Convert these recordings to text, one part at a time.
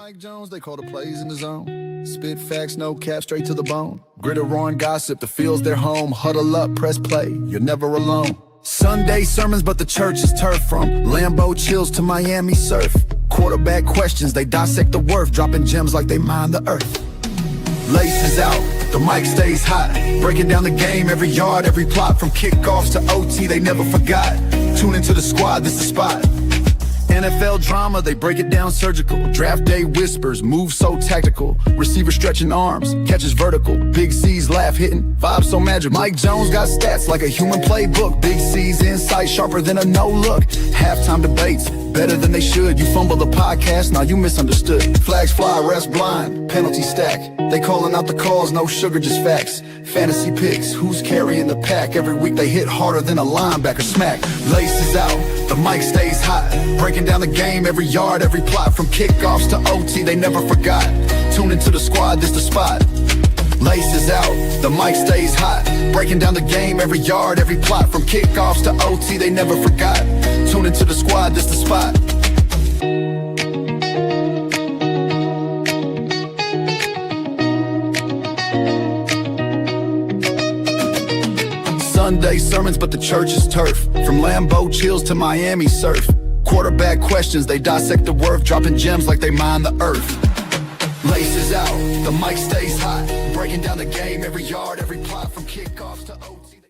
Mike Jones, they call the plays in the zone. Spit facts, no cap, straight to the bone. Gritter, roaring gossip, the field's their home. Huddle up, press play, you're never alone. Sunday sermons, but the church is turf. From Lambeau chills to Miami surf. Quarterback questions, they dissect the worth. Dropping gems like they mine the earth. Laces out, the mic stays hot. Breaking down the game, every yard, every plot. From kickoffs to OT, they never forgot. Tune into the squad, this the spot. NFL drama, they break it down surgical. Draft day whispers, moves so tactical. Receiver stretching arms, catches vertical. Big C's laugh hitting, vibes so magical. Mike Jones got stats like a human playbook. Big C's insight sharper than a no look. Halftime debates, better than they should. You fumble the podcast, now you misunderstood. Flags fly, refs blind, penalty stack. They calling out the calls, no sugar, just facts. Fantasy picks, who's carrying the pack? Every week they hit harder than a linebacker smack. Laces out, the mic stays hot. Breaking down the game, every yard, every plot. From kickoffs to OT, they never forgot. Tune into the squad, this the spot. Laces out, the mic stays hot. Breaking down the game, every yard, every plot. From kickoffs to OT, they never forgot. Tune into the squad, this the spot. Sunday sermons, but the church is turf. From Lambeau chills to Miami surf. Quarterback questions, they dissect the worth. Dropping gems like they mine the earth. Laces out, the mic stays hot. Breaking down the game, every yard, every plot. From kickoffs to OT.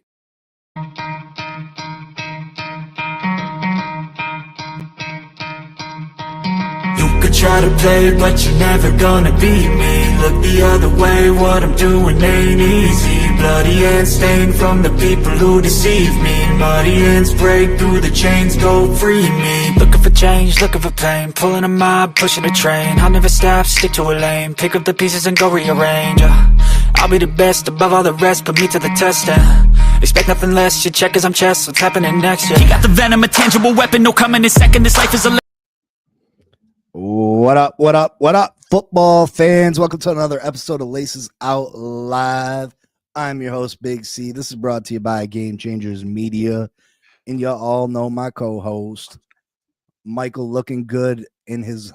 You could try to play, but you're never gonna beat me. Look the other way, what I'm doing ain't easy. Bloody hands stained from the people who deceive me. Muddy hands break through the chains, go free me. Looking for change, looking for pain. Pulling a mob, pushing a train. I'll never stop, stick to a lane. Pick up the pieces and go rearrange. I'll be the best above all the rest, put me to the test. Expect nothing less, you check as I'm chess. What's happening next? You got the venom, a tangible weapon, no coming in second. This life is a What up, what up, what up, football fans? Welcome to another episode of Laces Out Live. I'm your host, Big C. This is brought to you by Game Changers Media. And you all know my co-host, Michael, looking good in his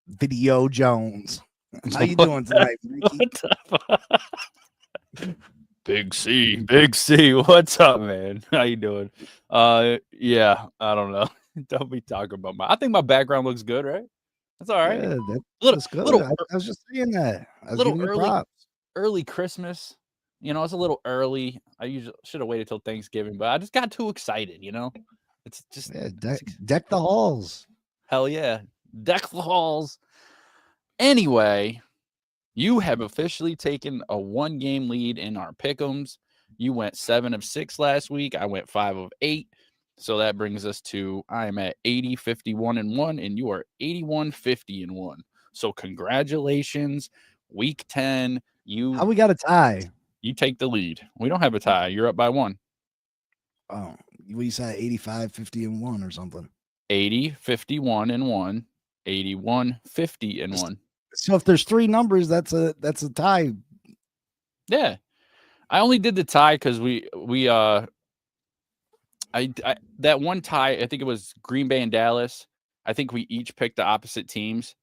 video Jones. How you doing tonight, Mikey? Big C, what's up, man? How you doing? Yeah, I don't know. Don't be talking about I think my background looks good, right? That's all right. Yeah, That's good. I was just saying that. I was giving you early Christmas. You know, it's a little early. I usually should have waited till Thanksgiving, but I just got too excited, you know? It's just deck the halls. Hell yeah. Deck the halls. Anyway, you have officially taken a 1-game lead in our Pickems. You went 7 of 6 last week. I went 5 of 8. So that brings us to I'm at 80, 51, and 1, and you are 81, 50, and 1. So congratulations. Week 10. How we got a tie? You take the lead. We don't have a tie. You're up by 1. Oh, you said 85, 50, and 1 or something. 80, 51, and 1. 81, 50, and 1. So if there's 3 numbers, that's a tie. Yeah. I only did the tie because I that one tie, I think it was Green Bay and Dallas. I think we each picked the opposite teams,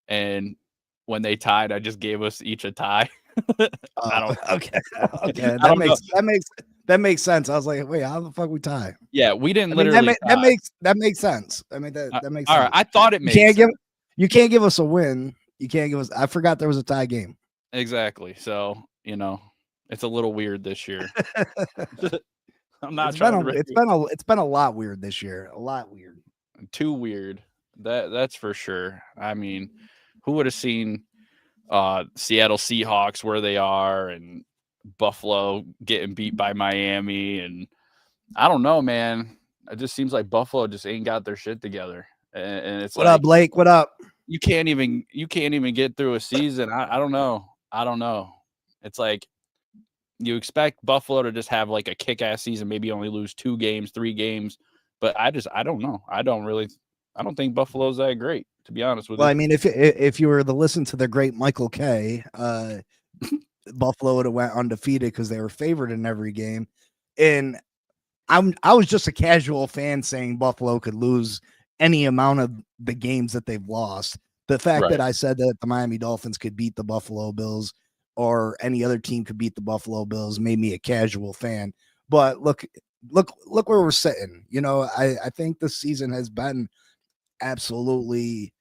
and when they tied, I just gave us each a tie. Okay. That makes sense. I was like, wait, how the fuck we tie? Yeah, we didn't tie. That makes sense. I mean that makes sense. All right, I thought it made you can't give us a win. You can't give us. I forgot there was a tie game. Exactly. So it's a little weird this year. I'm not it's been a lot weird this year. A lot weird. Too weird. That's for sure. I mean, who would have seen Seattle Seahawks where they are and Buffalo getting beat by Miami? And I don't know, man. It just seems like Buffalo just ain't got their shit together. And it's what up, Blake? What up? You can't even get through a season. I don't know. It's like you expect Buffalo to just have like a kick-ass season, maybe only lose 2 games, 3 games. But I don't know. I don't think Buffalo's that great, to be honest with you. Well, I mean, if you were to listen to the great Michael K, Buffalo would have went undefeated because they were favored in every game. And I was just a casual fan saying Buffalo could lose any amount of the games that they've lost. The fact Right. that I said that the Miami Dolphins could beat the Buffalo Bills or any other team could beat the Buffalo Bills made me a casual fan. But look where we're sitting. You know, I think this season has been absolutely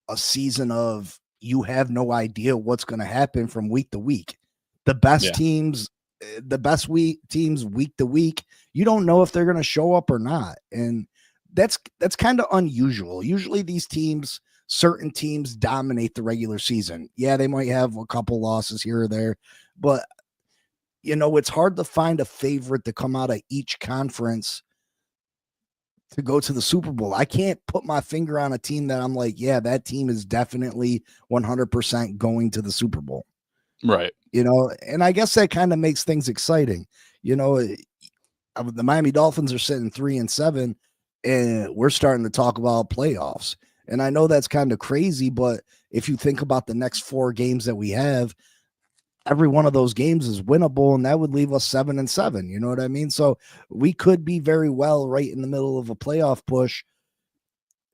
a season of you have no idea what's going to happen from week to week. The best Yeah. teams, teams week to week, you don't know if they're going to show up or not. And that's kind of unusual. Usually these teams, certain teams dominate the regular season. Yeah, they might have a couple losses here or there, but you know, it's hard to find a favorite to come out of each conference to go to the Super Bowl. I can't put my finger on a team that I'm like, yeah, that team is definitely 100% going to the Super Bowl. Right. You know, and I guess that kind of makes things exciting. You know, the Miami Dolphins are sitting 3-7, and we're starting to talk about playoffs. And I know that's kind of crazy, but if you think about the next 4 games that we have, every one of those games is winnable, and that would leave us 7-7. You know what I mean? So we could be very well right in the middle of a playoff push,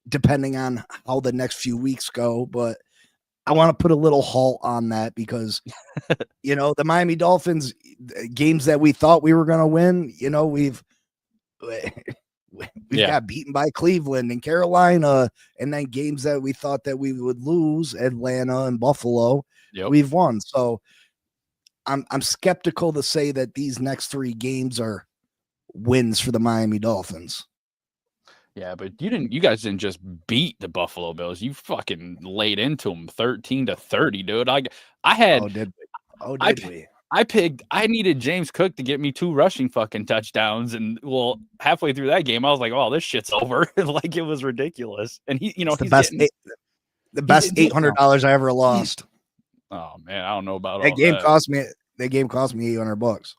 depending on how the next few weeks go. But I want to put a little halt on that because, you know, the Miami Dolphins games that we thought we were going to win, you know, we've got beaten by Cleveland and Carolina, and then games that we thought that we would lose, Atlanta and Buffalo, we've won. So I'm skeptical to say that these next 3 games are wins for the Miami Dolphins. Yeah, but you guys didn't just beat the Buffalo Bills. You fucking laid into them 13-30, dude. I had did we? I needed James Cook to get me 2 rushing fucking touchdowns, and well, halfway through that game, I was like, "Oh, this shit's over." Like it was ridiculous. And he's the best $800 I ever lost. Oh man, I don't know about that game. Cost me $800.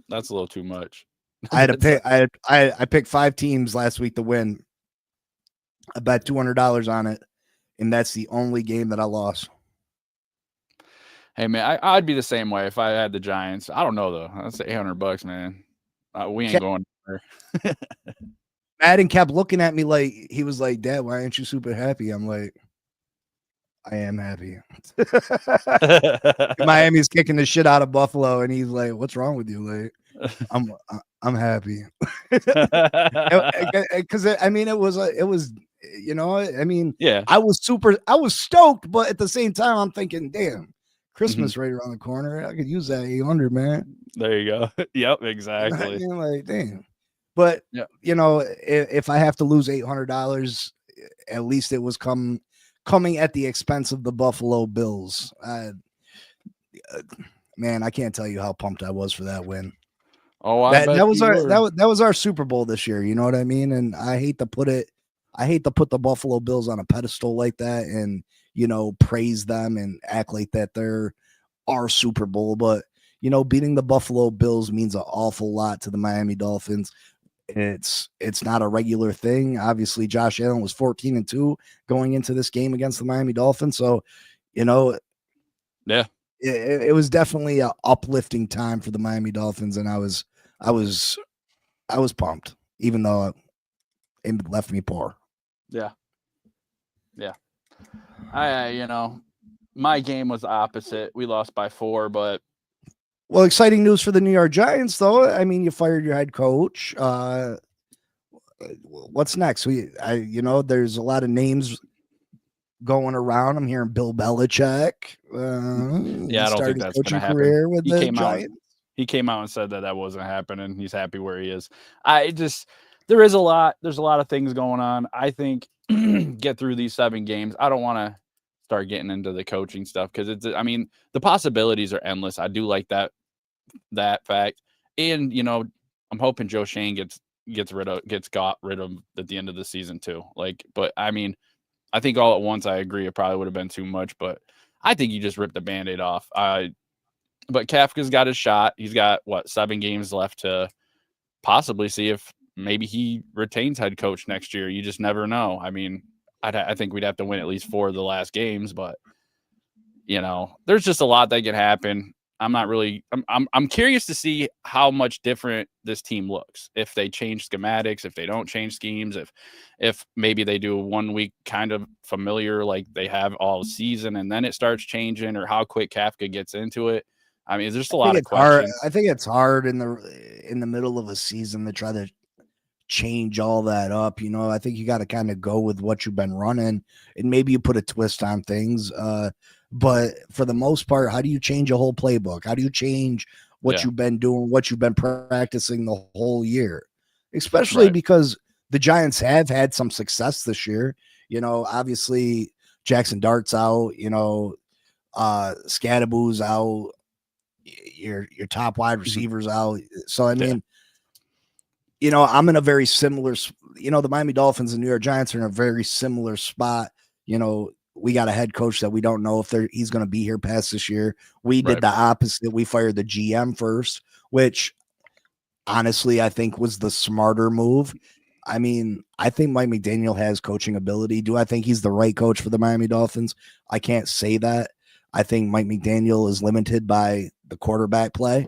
That's a little too much. I had to pick. I picked 5 teams last week to win. I bet $200 on it, and that's the only game that I lost. Hey man, I'd be the same way if I had the Giants. I don't know though. That's $800, man. We ain't going there. Madden kept looking at me like he was like, "Dad, why aren't you super happy?" I'm like, I am happy. Miami's kicking the shit out of Buffalo, and he's like, "What's wrong with you?" Like, I'm happy because I mean it was you know, I mean, yeah, I was stoked, but at the same time I'm thinking, damn, Christmas right around the corner, I could use that 800, man. There you go. Yep, exactly. I mean, like, damn. But you know, if I have to lose $800, at least it was coming at the expense of the Buffalo Bills. Man, I can't tell you how pumped I was for that win. Oh, that was our Super Bowl this year. You know what I mean? And I hate to put the Buffalo Bills on a pedestal like that, and you know, praise them and act like that they're our Super Bowl. But you know, beating the Buffalo Bills means an awful lot to the Miami Dolphins. It's not a regular thing. Obviously, Josh Allen was 14-2 going into this game against the Miami Dolphins. So, you know, yeah, it was definitely an uplifting time for the Miami Dolphins, and I was pumped, even though it left me poor. Yeah. You know, my game was opposite. We lost by 4, but. Well, exciting news for the New York Giants, though. I mean, you fired your head coach. What's next? You know, there's a lot of names going around. I'm hearing Bill Belichick. Yeah, I don't think that's going to happen. Career with the Giants. He came out and said that wasn't happening. He's happy where he is. There's a lot of things going on. I think get through these 7 games. I don't want to start getting into the coaching stuff because the possibilities are endless. I do like that fact. And, you know, I'm hoping Joe Shane gets got rid of at the end of the season too. Like, but I mean, I think all at once, I agree, it probably would have been too much, but I think you just ripped the Band-Aid off. But Kafka's got his shot. He's got 7 games left to possibly see if maybe he retains head coach next year. You just never know. I mean, I think we'd have to win at least 4 of the last games, but you know, there's just a lot that can happen. I'm not really. I'm curious to see how much different this team looks if they change schematics, if they don't change schemes, if maybe they do 1 week kind of familiar like they have all season, and then it starts changing, or how quick Kafka gets into it. I mean, there's just a lot of questions. I think it's hard in the middle of a season to try to change all that up. You know, I think you got to kind of go with what you've been running, and maybe you put a twist on things. But for the most part, how do you change a whole playbook? How do you change what you've been doing, what you've been practicing the whole year? Especially because the Giants have had some success this year. You know, obviously Jackson Dart's out, you know, Scadaboo's out, your top wide receivers out. So I mean, you know, I'm in a very similar, you know, the Miami Dolphins and New York Giants are in a very similar spot. You know, we got a head coach that we don't know if he's going to be here past this year. We did the opposite. We fired the GM first, which honestly, I think was the smarter move. I mean, I think Mike McDaniel has coaching ability. Do I think he's the right coach for the Miami Dolphins? I can't say that. I think Mike McDaniel is limited by the quarterback play.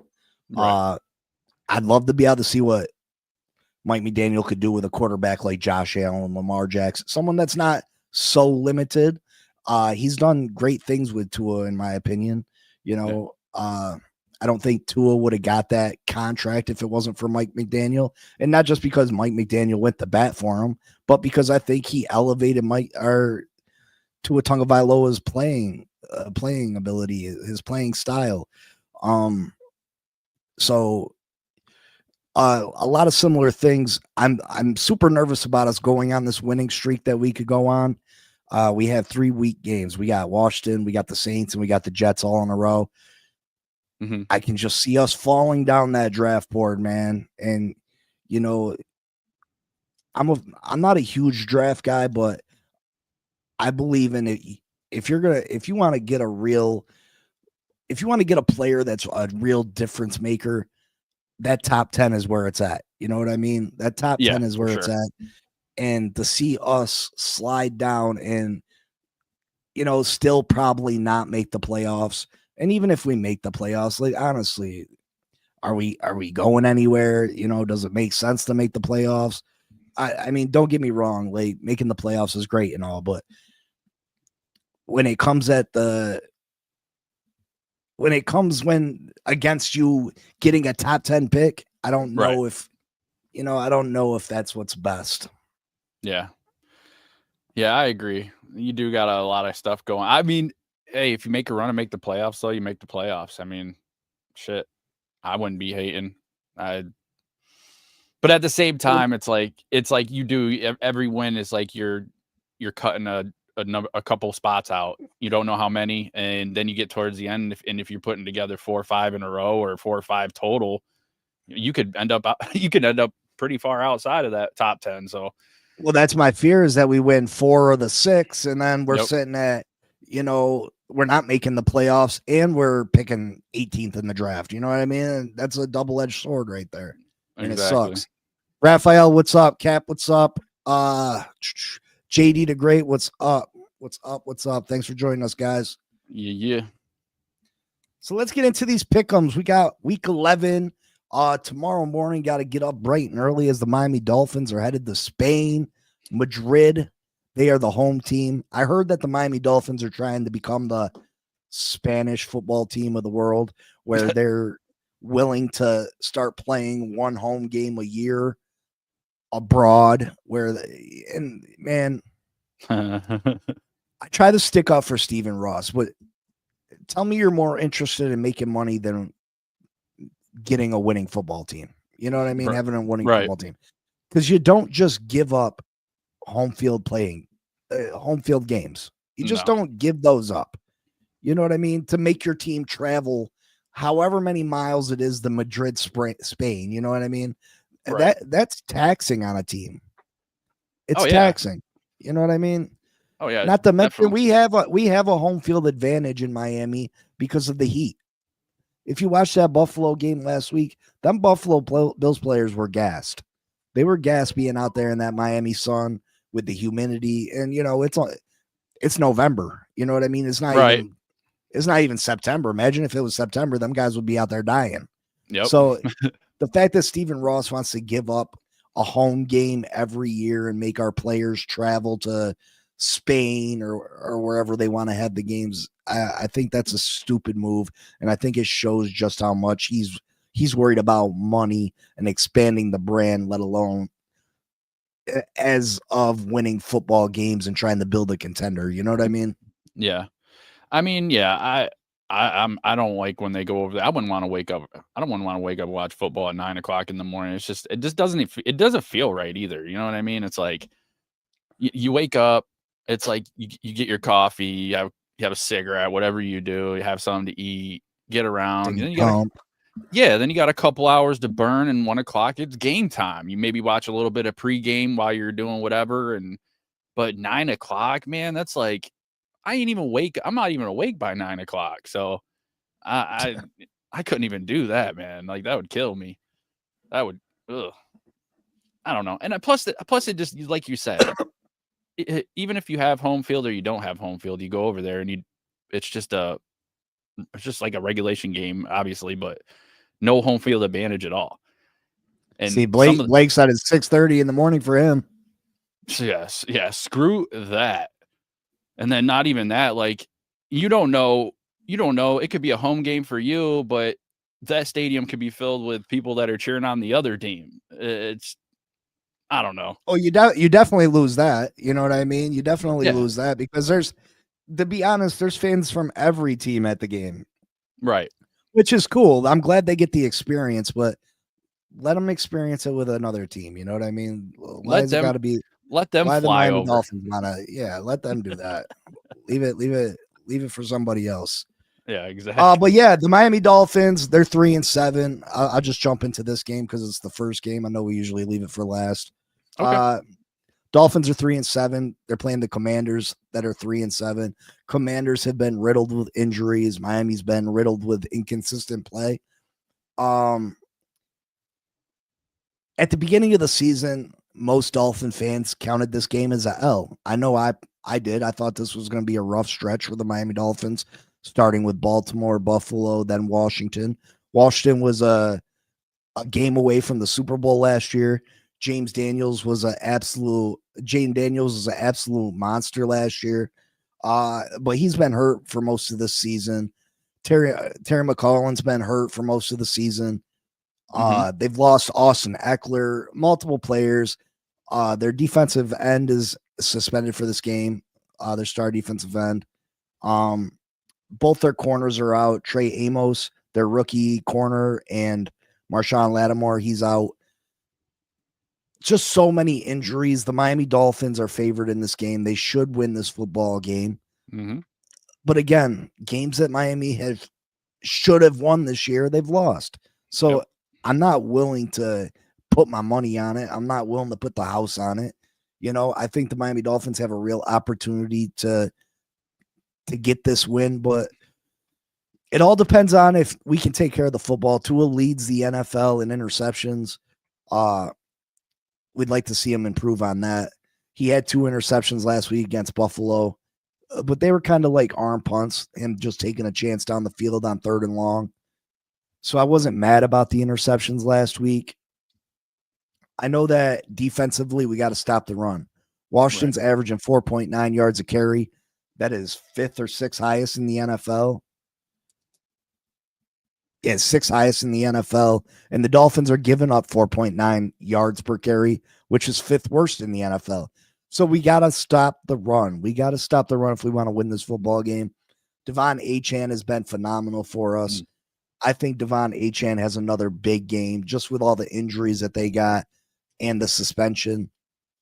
I'd love to be able to see what Mike McDaniel could do with a quarterback like Josh Allen, Lamar Jackson, someone that's not so limited. He's done great things with Tua, in my opinion. You know, I don't think Tua would have got that contract if it wasn't for Mike McDaniel, and not just because Mike McDaniel went to bat for him, but because I think he elevated Tua Tagovailoa's playing ability, his playing style. So a lot of similar things. I'm super nervous about us going on this winning streak that we could go on. We have 3 week games. We got Washington, we got the Saints, and we got the Jets all in a row. I can just see us falling down that draft board, man. And you know, I'm not a huge draft guy, but I believe in it. If you want to get a player that's a real difference maker, that top 10 is where it's at. You know what I mean? That top 10 is where it's at. And to see us slide down and, you know, still probably not make the playoffs. And even if we make the playoffs, like, honestly, are we going anywhere? You know, does it make sense to make the playoffs? I mean, don't get me wrong. Like, making the playoffs is great and all, but when it comes when against you getting a top 10 pick, I don't know I don't know if that's what's best. Yeah, I agree. You do got a lot of stuff going. I mean, hey, if you make a run and make the playoffs, though, you make the playoffs. I mean, shit, I wouldn't be hating. But at the same time, it's like you do every win is like you're cutting a couple spots out. You don't know how many, and then you get towards the end, if you're putting together 4 or 5 in a row or 4 or 5 total, you could end up pretty far outside of that top 10. So, well, that's my fear, is that we win 4 of the 6, and then we're sitting at, you know, we're not making the playoffs, and we're picking 18th in the draft. You know what I mean? That's a double-edged sword right there, and it sucks. Raphael, what's up? Cap, what's up? JD the Great, what's up? What's up? Thanks for joining us, guys. Yeah. So let's get into these pick'ems. We got week 11. Tomorrow morning, got to get up bright and early as the Miami Dolphins are headed to Spain, Madrid. They are the home team. I heard that the Miami Dolphins are trying to become the Spanish football team of the world, where they're willing to start playing one home game a year abroad, man, I try to stick up for Stephen Ross, but tell me you're more interested in making money than getting a winning football team. You know what I mean? Having a winning football team. Because you don't just give up home field games. You just don't give those up. You know what I mean? To make your team travel however many miles it is to Madrid, Spain. You know what I mean? That's taxing on a team. It's taxing. You know what I mean? Oh yeah. Not to mention we have a home field advantage in Miami because of the heat. If you watched that Buffalo game last week, them Buffalo Bills players were gassed. They were gassed being out there in that Miami sun with the humidity, and you know it's November. You know what I mean? It's not even It's not even September. Imagine if it was September, them guys would be out there dying. Yep. So the fact that Stephen Ross wants to give up a home game every year and make our players travel to Spain or wherever they want to have the games, I think that's a stupid move. And I think it shows just how much he's worried about money and expanding the brand, let alone as of winning football games and trying to build a contender. You know what I mean? Yeah. I mean, yeah, I don't like when they go over there. I wouldn't want to wake up. I don't want to wake up and watch football at 9 o'clock in the morning. It just doesn't feel right either. You know what I mean? It's like you wake up, it's like you get your coffee, you have a cigarette, whatever you do, you have something to eat, get around, then you got a couple hours to burn, and 1 o'clock it's game time. You maybe watch a little bit of pregame while you're doing whatever, but 9 o'clock, man, that's like I'm not even awake by 9 o'clock. So I couldn't even do that, man. Like that would kill me. That would ugh. I don't know. And plus it just like you said, even if you have home field or you don't have home field, you go over there and it's just like a regulation game, obviously, but no home field advantage at all. And see, Blake said it's 6:30 in the morning for him. Yes, yeah, screw that. And then not even that, like you don't know. It could be a home game for you, but that stadium could be filled with people that are cheering on the other team. I don't know. Oh, you definitely lose that. You know what I mean? You definitely lose that because to be honest, there's fans from every team at the game. Right. Which is cool. I'm glad they get the experience, but let them experience it with another team. You know what I mean? Why has it got to be? Let them why fly the Miami over. Dolphins let them do that. leave it for somebody else. Yeah, exactly. But yeah, the Miami Dolphins, they're 3-7. I'll just jump into this game because it's the first game. I know we usually leave it for last. Okay. Dolphins are 3-7. They're playing the Commanders that are 3-7. Commanders have been riddled with injuries. Miami's been riddled with inconsistent play. At the beginning of the season, most Dolphin fans counted this game as a L. I know I did. I thought this was going to be a rough stretch for the Miami Dolphins, starting with Baltimore, Buffalo, then Washington. Washington was a game away from the Super Bowl last year. James Daniels was an absolute monster last year. But he's been hurt for most of the season. Terry McLaurin's been hurt for most of the season. They've lost Austin Eckler, multiple players. Their defensive end is suspended for this game. Their star defensive end. Both their corners are out. Trey Amos, their rookie corner, and Marshawn Lattimore, he's out. Just so many injuries. The Miami Dolphins are favored in this game. They should win this football game. Mm-hmm. But again, games that Miami should have won this year, they've lost. So I'm not willing to put my money on it. I'm not willing to put the house on it. You know, I think the Miami Dolphins have a real opportunity to get this win, but it all depends on if we can take care of the football. Tua leads the NFL in interceptions. We'd like to see him improve on that. He had 2 interceptions last week against Buffalo, but they were kind of like arm punts, him just taking a chance down the field on 3rd and long. So I wasn't mad about the interceptions last week. I know that defensively we got to stop the run. Washington's averaging 4.9 yards a carry. That is 5th or 6th highest in the NFL. Yeah, 6th highest in the NFL. And the Dolphins are giving up 4.9 yards per carry, which is 5th worst in the NFL. So we got to stop the run. We got to stop the run if we want to win this football game. Devon Achane has been phenomenal for us. I think Devon Achane has another big game just with all the injuries that they got and the suspension.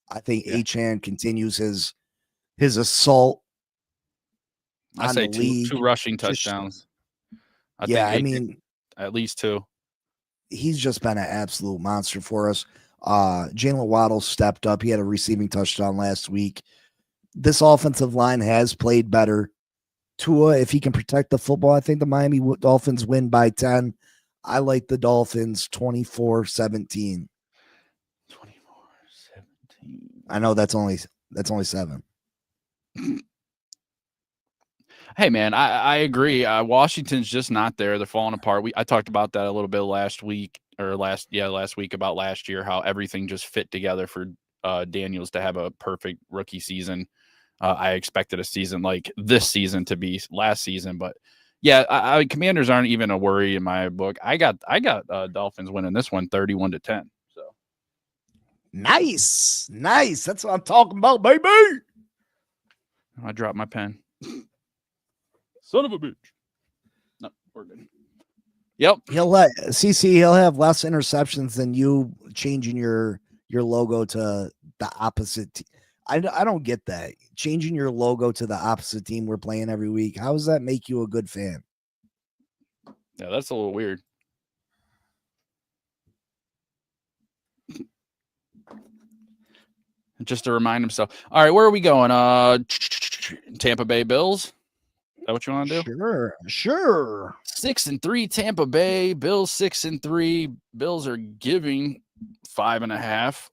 I think Achane continues his assault. I say two rushing touchdowns. I mean, at least 2. He's just been an absolute monster for us. Jalen Waddle stepped up. He had a receiving touchdown last week. This offensive line has played better. Tua, if he can protect the football, I think the Miami Dolphins win by 10. I like the Dolphins 24-17. 24-17. I know that's only 7. Hey man, I agree. Washington's just not there. They're falling apart. I talked about that a little bit last week last week about last year, how everything just fit together for Daniels to have a perfect rookie season. I expected a season like this season to be last season, but yeah, Commanders aren't even a worry in my book. I got Dolphins winning this one 31-10. So Nice. That's what I'm talking about, baby. I dropped my pen. Son of a bitch. No, we're good. Yep. He'll have less interceptions than you changing your logo to the opposite. I don't get that. Changing your logo to the opposite team we're playing every week. How does that make you a good fan? Yeah, that's a little weird. Just to remind himself. All right, where are we going? Tampa Bay Bills. Is that what you want to do? Sure. 6-3 Tampa Bay Bills. 6-3 Bills are giving 5.5.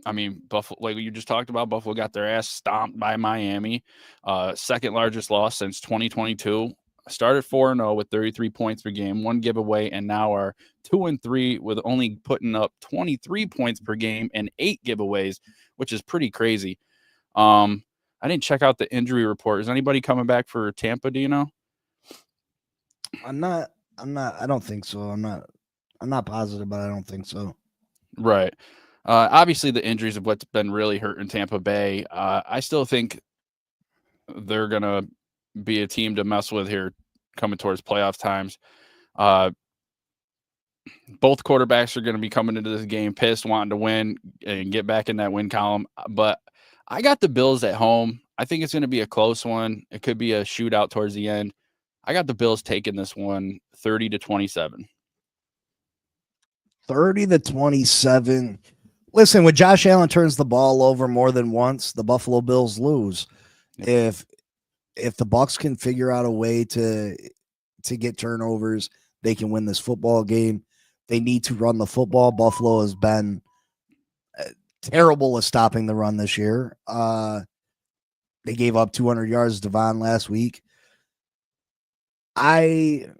I mean, Buffalo, like you just talked about, Buffalo got their ass stomped by Miami. Second largest loss since 2022. Started 4-0 with 33 points per game, one giveaway, and now are 2-3 with only putting up 23 points per game and 8 giveaways, which is pretty crazy. I didn't check out the injury report. Is anybody coming back for Tampa? Do you know? I don't think so. I'm not positive, but I don't think so. Right. Obviously, the injuries of what's been really hurting Tampa Bay. I still think they're going to be a team to mess with here coming towards playoff times. Both quarterbacks are going to be coming into this game pissed, wanting to win and get back in that win column. But I got the Bills at home. I think it's going to be a close one. It could be a shootout towards the end. I got the Bills taking this one 30-27. 30-27. Listen, when Josh Allen turns the ball over more than once, the Buffalo Bills lose. If the Bucs can figure out a way to get turnovers, they can win this football game. They need to run the football. Buffalo has been terrible at stopping the run this year. They gave up 200 yards to Devon last week. The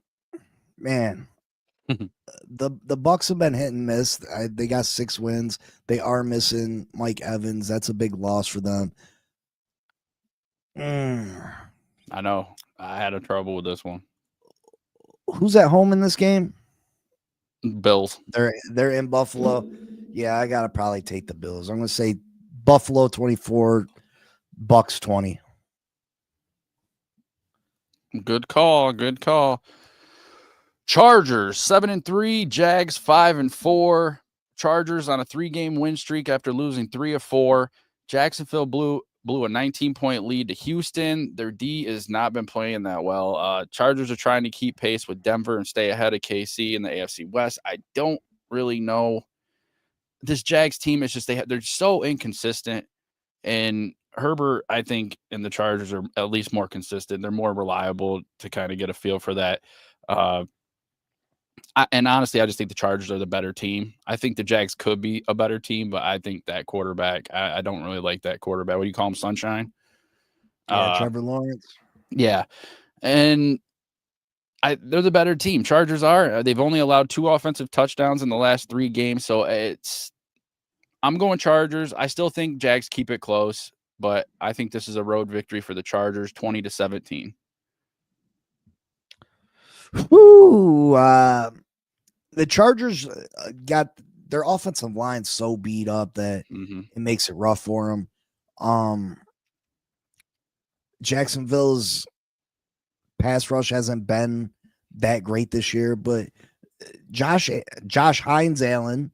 Bucs have been hit and miss. They got 6 wins. They are missing Mike Evans. That's a big loss for them. I know. I had a trouble with this one. Who's at home in this game? Bills. They're in Buffalo. Yeah, I gotta probably take the Bills. I'm gonna say Buffalo 24, Bucs 20. Good call. Chargers 7-3, Jags 5-4. Chargers on a 3-game win streak after losing 3 of 4. Jacksonville blew a 19-point lead to Houston. Their D has not been playing that well. Chargers are trying to keep pace with Denver and stay ahead of KC in the AFC West. I don't really know. This Jags team is just they're so inconsistent. And Herbert, I think, and the Chargers are at least more consistent. They're more reliable to kind of get a feel for that. And honestly, I just think the Chargers are the better team. I think the Jags could be a better team, but I think that quarterback, I don't really like that quarterback. What do you call him, Sunshine? Yeah, Trevor Lawrence. Yeah. And they're the better team. Chargers are. They've only allowed 2 offensive touchdowns in the last 3 games. So I'm going Chargers. I still think Jags keep it close, but I think this is a road victory for the Chargers, 20-17. Whoo! The Chargers got their offensive line so beat up that it makes it rough for them. Jacksonville's pass rush hasn't been that great this year, but Josh Hines Allen,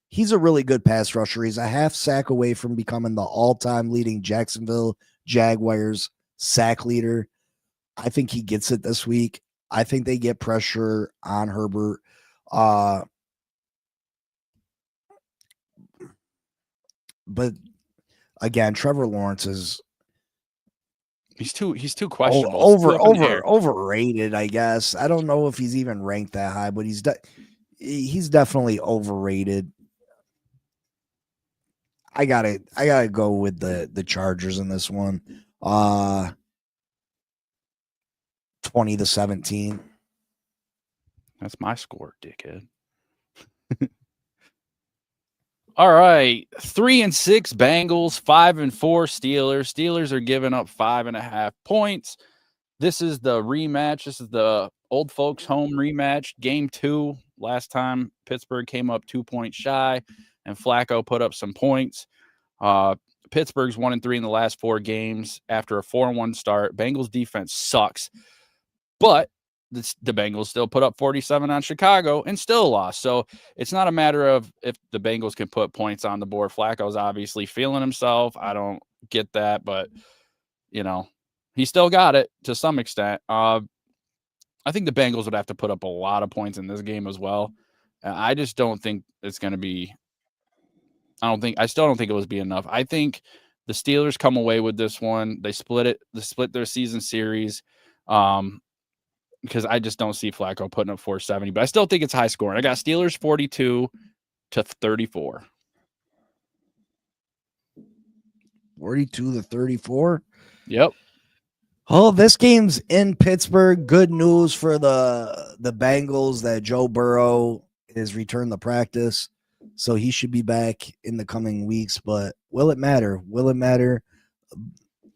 he's a really good pass rusher. He's a half sack away from becoming the all-time leading Jacksonville Jaguars sack leader. I think he gets it this week. I think they get pressure on Herbert. But again, Trevor Lawrence is he's too questionable. Overrated, I guess. I don't know if he's even ranked that high, but he's definitely overrated. I gotta go with the Chargers in this one. 20-17. That's my score, dickhead. All right, 3-6 Bengals, 5-4 Steelers. Steelers are giving up 5.5 points. This is the rematch. This is the old folks home rematch. Game 2. Last time Pittsburgh came up 2 points shy, and Flacco put up some points. Pittsburgh's 1-3 in the last 4 games after a 4-1 start. Bengals defense sucks, but the Bengals still put up 47 on Chicago and still lost. So it's not a matter of if the Bengals can put points on the board. Flacco's obviously feeling himself. I don't get that, but, he still got it to some extent. I think the Bengals would have to put up a lot of points in this game as well. I just don't think it's going to be – I still don't think it would be enough. I think the Steelers come away with this one. They split their season series. Because I just don't see Flacco putting up 470, but I still think it's high scoring. I got Steelers 42-34. 42-34. Yep. Oh, this game's in Pittsburgh. Good news for the Bengals that Joe Burrow is returned to practice, so he should be back in the coming weeks. But will it matter? Will it matter?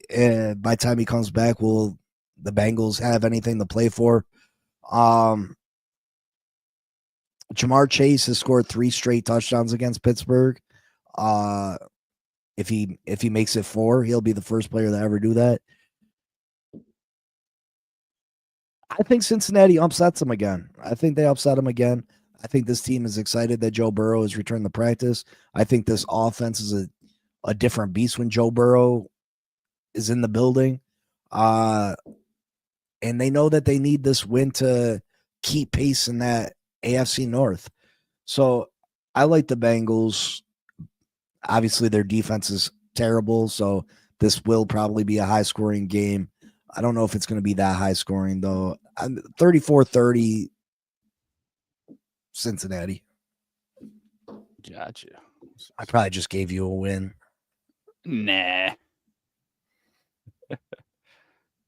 By the time he comes back, will the Bengals have anything to play for? Jamar Chase has scored 3 straight touchdowns against Pittsburgh. If he makes it 4, he'll be the first player to ever do that. I think Cincinnati upsets him again. I think they upset him again. I think this team is excited that Joe Burrow has returned to practice. I think this offense is a different beast when Joe Burrow is in the building. And they know that they need this win to keep pace in that AFC North. So I like the Bengals. Obviously, their defense is terrible, so this will probably be a high-scoring game. I don't know if it's going to be that high-scoring, though. 34-30 Cincinnati. Gotcha. I probably just gave you a win. Nah.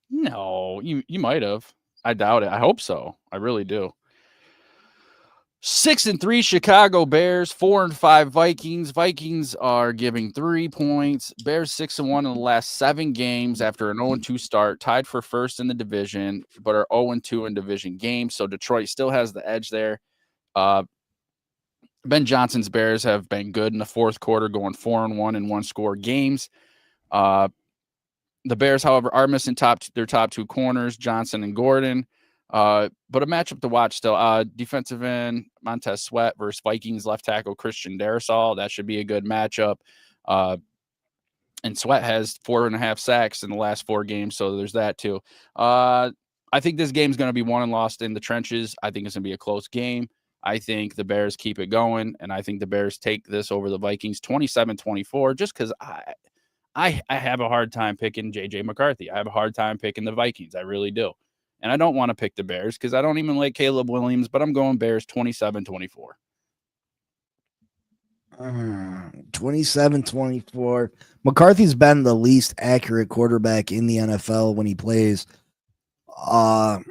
No, you might have. I doubt it. I hope so. I really do. 6-3 Chicago Bears, 4-5 Vikings. Vikings are giving 3 points. Bears 6-1 in the last 7 games after an 0-2 start, tied for first in the division, but are 0-2 in division games. So Detroit still has the edge there. Ben Johnson's Bears have been good in the fourth quarter, going 4-1 in 1-score games. The Bears, however, are missing their top 2 corners, Johnson and Gordon. But a matchup to watch still. Defensive end, Montez Sweat versus Vikings left tackle Christian Darrisaw. That should be a good matchup. And Sweat has 4.5 sacks in the last 4 games, so there's that too. I think this game's going to be won and lost in the trenches. I think it's going to be a close game. I think the Bears keep it going, and I think the Bears take this over the Vikings 27-24 just because I have a hard time picking J.J. McCarthy. I have a hard time picking the Vikings. I really do. And I don't want to pick the Bears because I don't even like Caleb Williams, but I'm going Bears 27-24. 27-24. McCarthy's been the least accurate quarterback in the NFL when he plays. I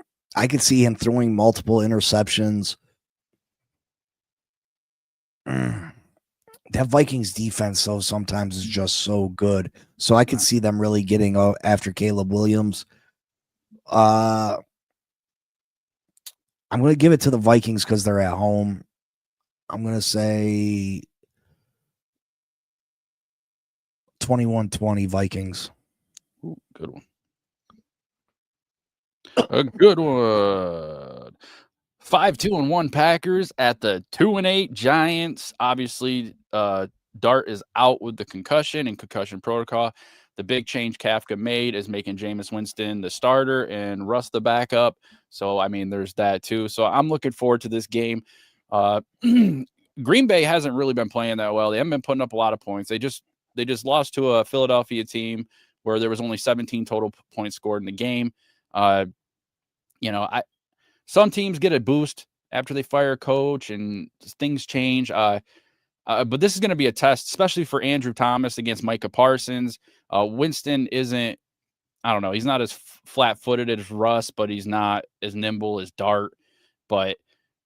could see him throwing multiple interceptions. That Vikings defense, though, sometimes is just so good. So I could see them really getting after Caleb Williams. I'm going to give it to the Vikings because they're at home. I'm going to say 21-20 Vikings. Ooh, good one. A good one. 5-2-1 Packers at the 2-8 Giants. Obviously, Dart is out with the concussion and concussion protocol. The big change Kafka made is making Jameis Winston the starter and Russ the backup. So, I mean, there's that too. So I'm looking forward to this game. Green Bay hasn't really been playing that well. They haven't been putting up a lot of points. They just lost to a Philadelphia team where there was only 17 total points scored in the game. Some teams get a boost after they fire a coach and things change. But this is going to be a test, especially for Andrew Thomas against Micah Parsons. Winston isn't I don't know. He's not as flat-footed as Russ, but he's not as nimble as Dart. But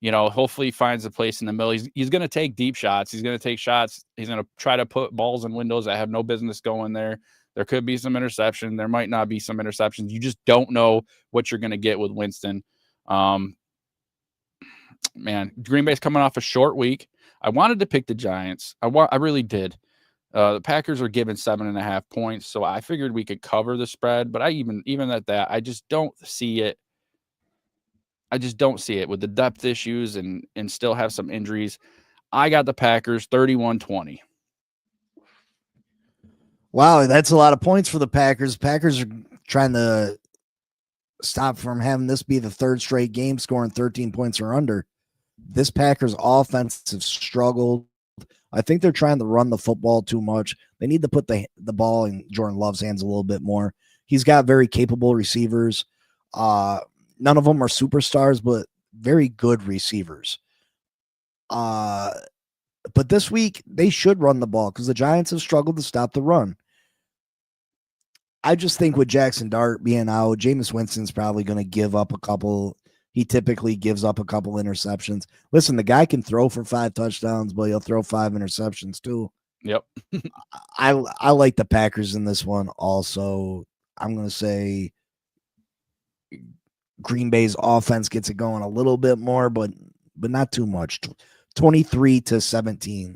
hopefully he finds a place in the middle. He's going to take deep shots. He's going to take shots. He's going to try to put balls in windows that have no business going there. There could be some interception. There might not be some interceptions. You just don't know what you're going to get with Winston. Man, Green Bay's coming off a short week. I wanted to pick the Giants. I really did. The Packers are given 7.5 points, so I figured we could cover the spread. But even at that, I just don't see it. I just don't see it with the depth issues and still have some injuries. I got the Packers 31-20. Wow, that's a lot of points for the Packers. Packers are trying to stop from having this be the third straight game scoring 13 points or under. This Packers offense have struggled. I think they're trying to run the football too much. They need to put the ball in Jordan Love's hands a little bit more. He's got very capable receivers. None of them are superstars, but very good receivers. But this week, they should run the ball because the Giants have struggled to stop the run. I just think with Jackson Dart being out, Jameis Winston's probably going to give up a couple. He typically gives up a couple interceptions. Listen, the guy can throw for 5 touchdowns, but he'll throw 5 interceptions too. Yep. I like the Packers in this one also. I'm going to say Green Bay's offense gets it going a little bit more, but not too much. 23-17.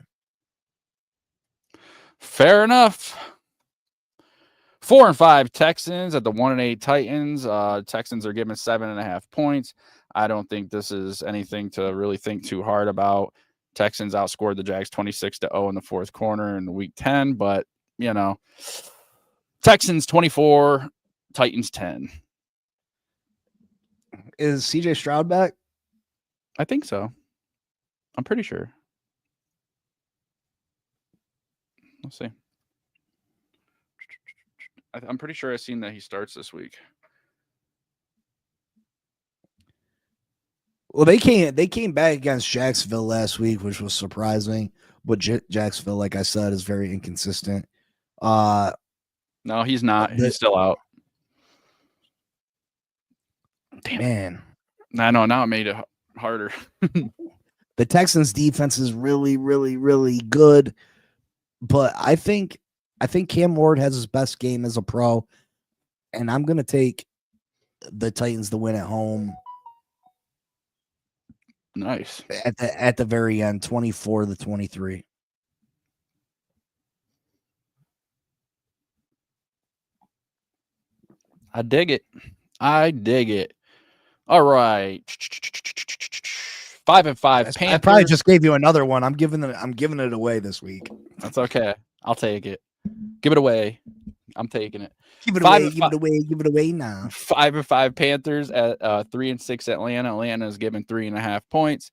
Fair enough. 4-5 Texans at the 1-8 Titans. Texans are given 7.5 points. I don't think this is anything to really think too hard about. Texans outscored the Jags 26-0 in the fourth quarter in week 10, but Texans 24, Titans 10. Is CJ Stroud back? I think so. I'm pretty sure. Let's see. I'm pretty sure I've seen that he starts this week. Well, they came back against Jacksonville last week, which was surprising. But Jacksonville, like I said, is very inconsistent. No, he's not. He's still out. Damn. Man. I know. Now it made it harder. The Texans' defense is really, really, really good. But I think Cam Ward has his best game as a pro. And I'm going to take the Titans to win at home. Nice. At the very end, 24-23. I dig it. All right. 5-5 Panthers. I probably just gave you another one. I'm giving it away this week. That's okay. I'll take it. Give it away. I'm taking it. Give it away now. 5-5 Panthers at 3-6 Atlanta. Atlanta is given 3.5 points.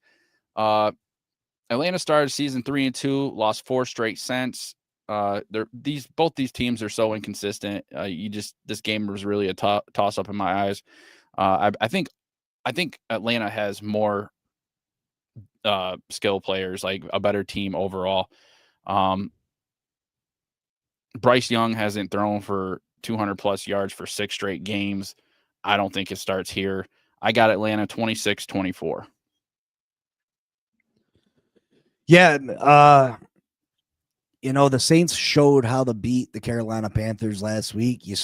Atlanta started season 3-2, lost 4 straight since. Both these teams are so inconsistent. This game was really a toss up in my eyes. I think Atlanta has more skill players, like a better team overall. Bryce Young hasn't thrown for 200 plus yards for 6 straight games. I don't think it starts here. I got Atlanta 26-24. Yeah. The Saints showed how to beat the Carolina Panthers last week. You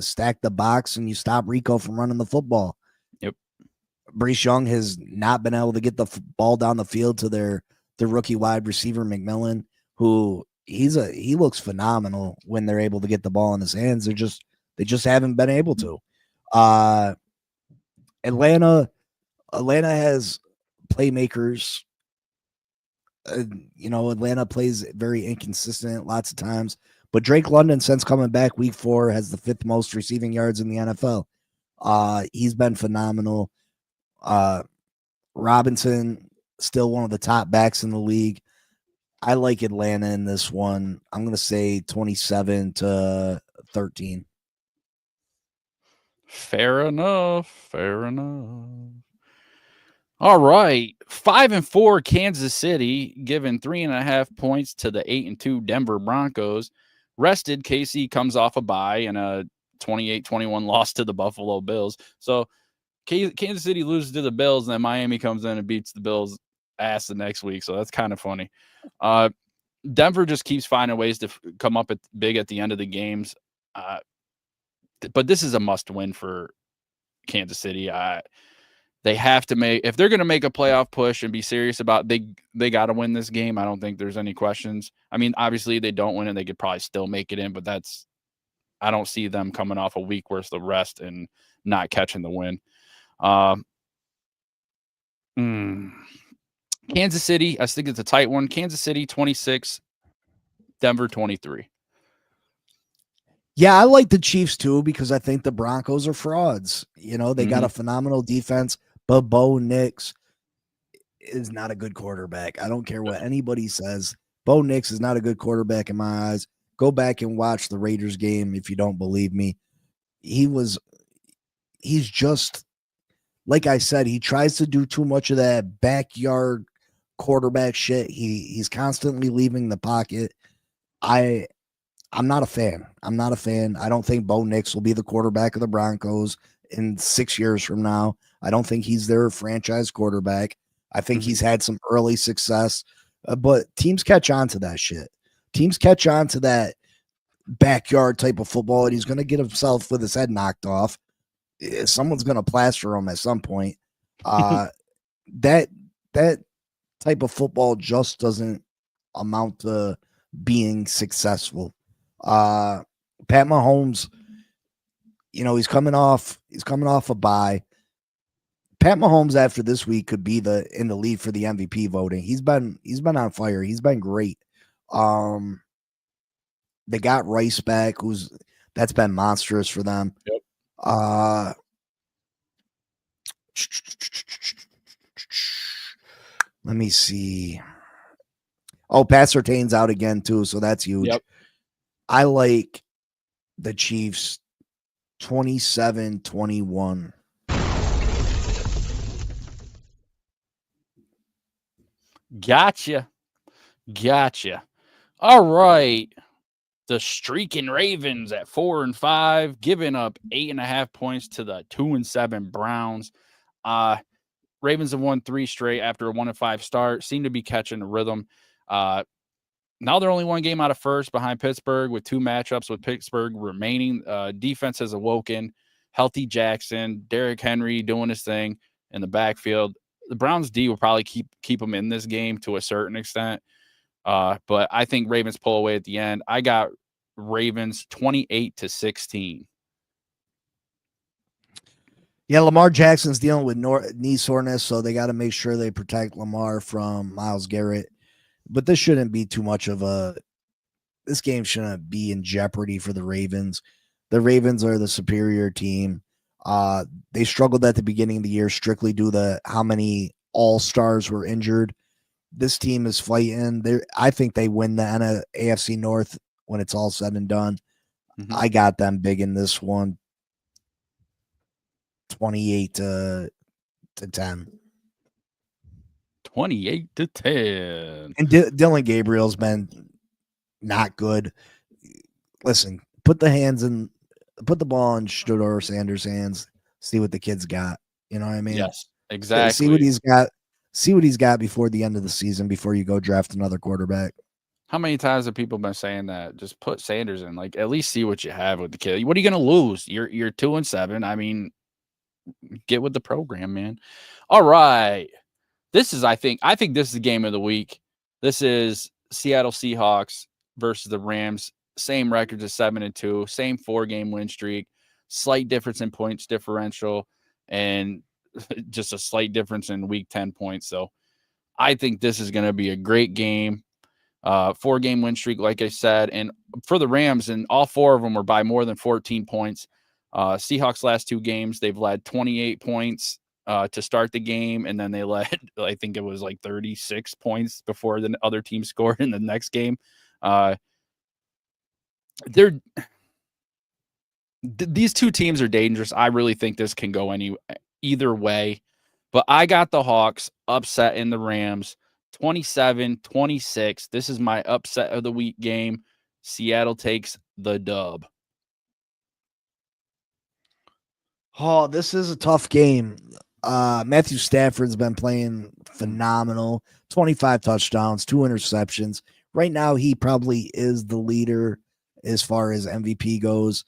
stack the box and you stop Rico from running the football. Yep. Bryce Young has not been able to get the ball down the field to their rookie wide receiver McMillan, who he looks phenomenal when they're able to get the ball in his hands. They just haven't been able to. Atlanta has playmakers. Atlanta plays very inconsistent lots of times, but Drake London, since coming back week 4, has the 5th most receiving yards in the NFL. He's been phenomenal. Robinson, still one of the top backs in the league. I like Atlanta in this one. I'm going to say 27-13. Fair enough. All right. 5-4 Kansas City, given 3.5 points to the 8-2 Denver Broncos. rested. KC comes off a bye and a 28-21 loss to the Buffalo Bills. So Kansas City loses to the Bills, and then Miami comes in and beats the Bills ass the next week. So that's kind of funny. Denver just keeps finding ways to come up big at the end of the games. But this is a must win for Kansas City. They have to if they're going to make a playoff push and be serious about they got to win this game. I don't think there's any questions. I mean, obviously they don't win it, they could probably still make it in, but I don't see them coming off a week worth of rest and not catching the win. Kansas City, I think it's a tight one. Kansas City 26, Denver 23. Yeah, I like the Chiefs too because I think the Broncos are frauds. You know, they got a phenomenal defense, but Bo Nix is not a good quarterback. I don't care what anybody says. Bo Nix is not a good quarterback in my eyes. Go back and watch the Raiders game if you don't believe me. He's just, like I said, he tries to do too much of that backyard quarterback shit. He's constantly leaving the pocket. I'm not a fan. I don't think Bo Nix will be the quarterback of the Broncos in 6 years from now. I don't think he's their franchise quarterback. I think he's had some early success, but teams catch on to that shit. Teams catch on to that backyard type of football, and he's going to get himself with his head knocked off. Someone's going to plaster him at some point. That type of football just doesn't amount to being successful. Pat Mahomes, you know, he's coming off a bye. Pat Mahomes after this week could be in the lead for the MVP voting. He's been on fire. He's been great. They got Rice back, that's been monstrous for them. Yep. Let me see. Oh, Pat Surtain's out again too, so that's huge. Yep. I like the Chiefs 27-21. Gotcha. All right. The streaking Ravens at 4-5, giving up 8.5 points to the 2-7 Browns. Ravens have won 3 straight after a 1-5 start. Seem to be catching a rhythm. Now they're only 1 game out of first behind Pittsburgh with 2 matchups with Pittsburgh remaining. Defense has awoken. Healthy Jackson, Derrick Henry doing his thing in the backfield. The Browns D will probably keep them in this game to a certain extent. But I think Ravens pull away at the end. I got Ravens 28-16. Yeah, Lamar Jackson's dealing with knee soreness, so they got to make sure they protect Lamar from Myles Garrett. But this shouldn't be too much of this game shouldn't be in jeopardy for the Ravens. The Ravens are the superior team. They struggled at the beginning of the year strictly due to how many all-stars were injured. This team is fighting. I think they win the AFC North when it's all said and done. I got them big in this one, 28-10. 28-10. And Dylan Gabriel's been not good. Listen, put the ball in Shedeur Sanders' hands. See what the kid's got. You know what I mean? Yes, exactly. See what he's got. See what he's got before the end of the season, before you go draft another quarterback. How many times have people been saying that? Just put Sanders in. Like, at least see what you have with the kid. What are you going to lose? You're 2-7. I mean, get with the program, man. All right. I think this is the game of the week. This is Seattle Seahawks versus the Rams. Same records of 7-2, same 4-game win streak, slight difference in points differential, and just a slight difference in week 10 points. So I think this is going to be a great game. 4-game win streak, like I said, and for the Rams, and all 4 of them were by more than 14 points. Seahawks last 2 games, they've led 28 points to start the game, and then they led, I think it was like 36 points before the other team scored in the next game. These 2 teams are dangerous. I really think this can go either way, but I got the Hawks upset in the Rams 27-26. This is my upset of the week game. Seattle takes the dub. Oh, this is a tough game. Matthew Stafford's been playing phenomenal. 25 touchdowns, 2 interceptions. Right now, he probably is the leader as far as MVP goes.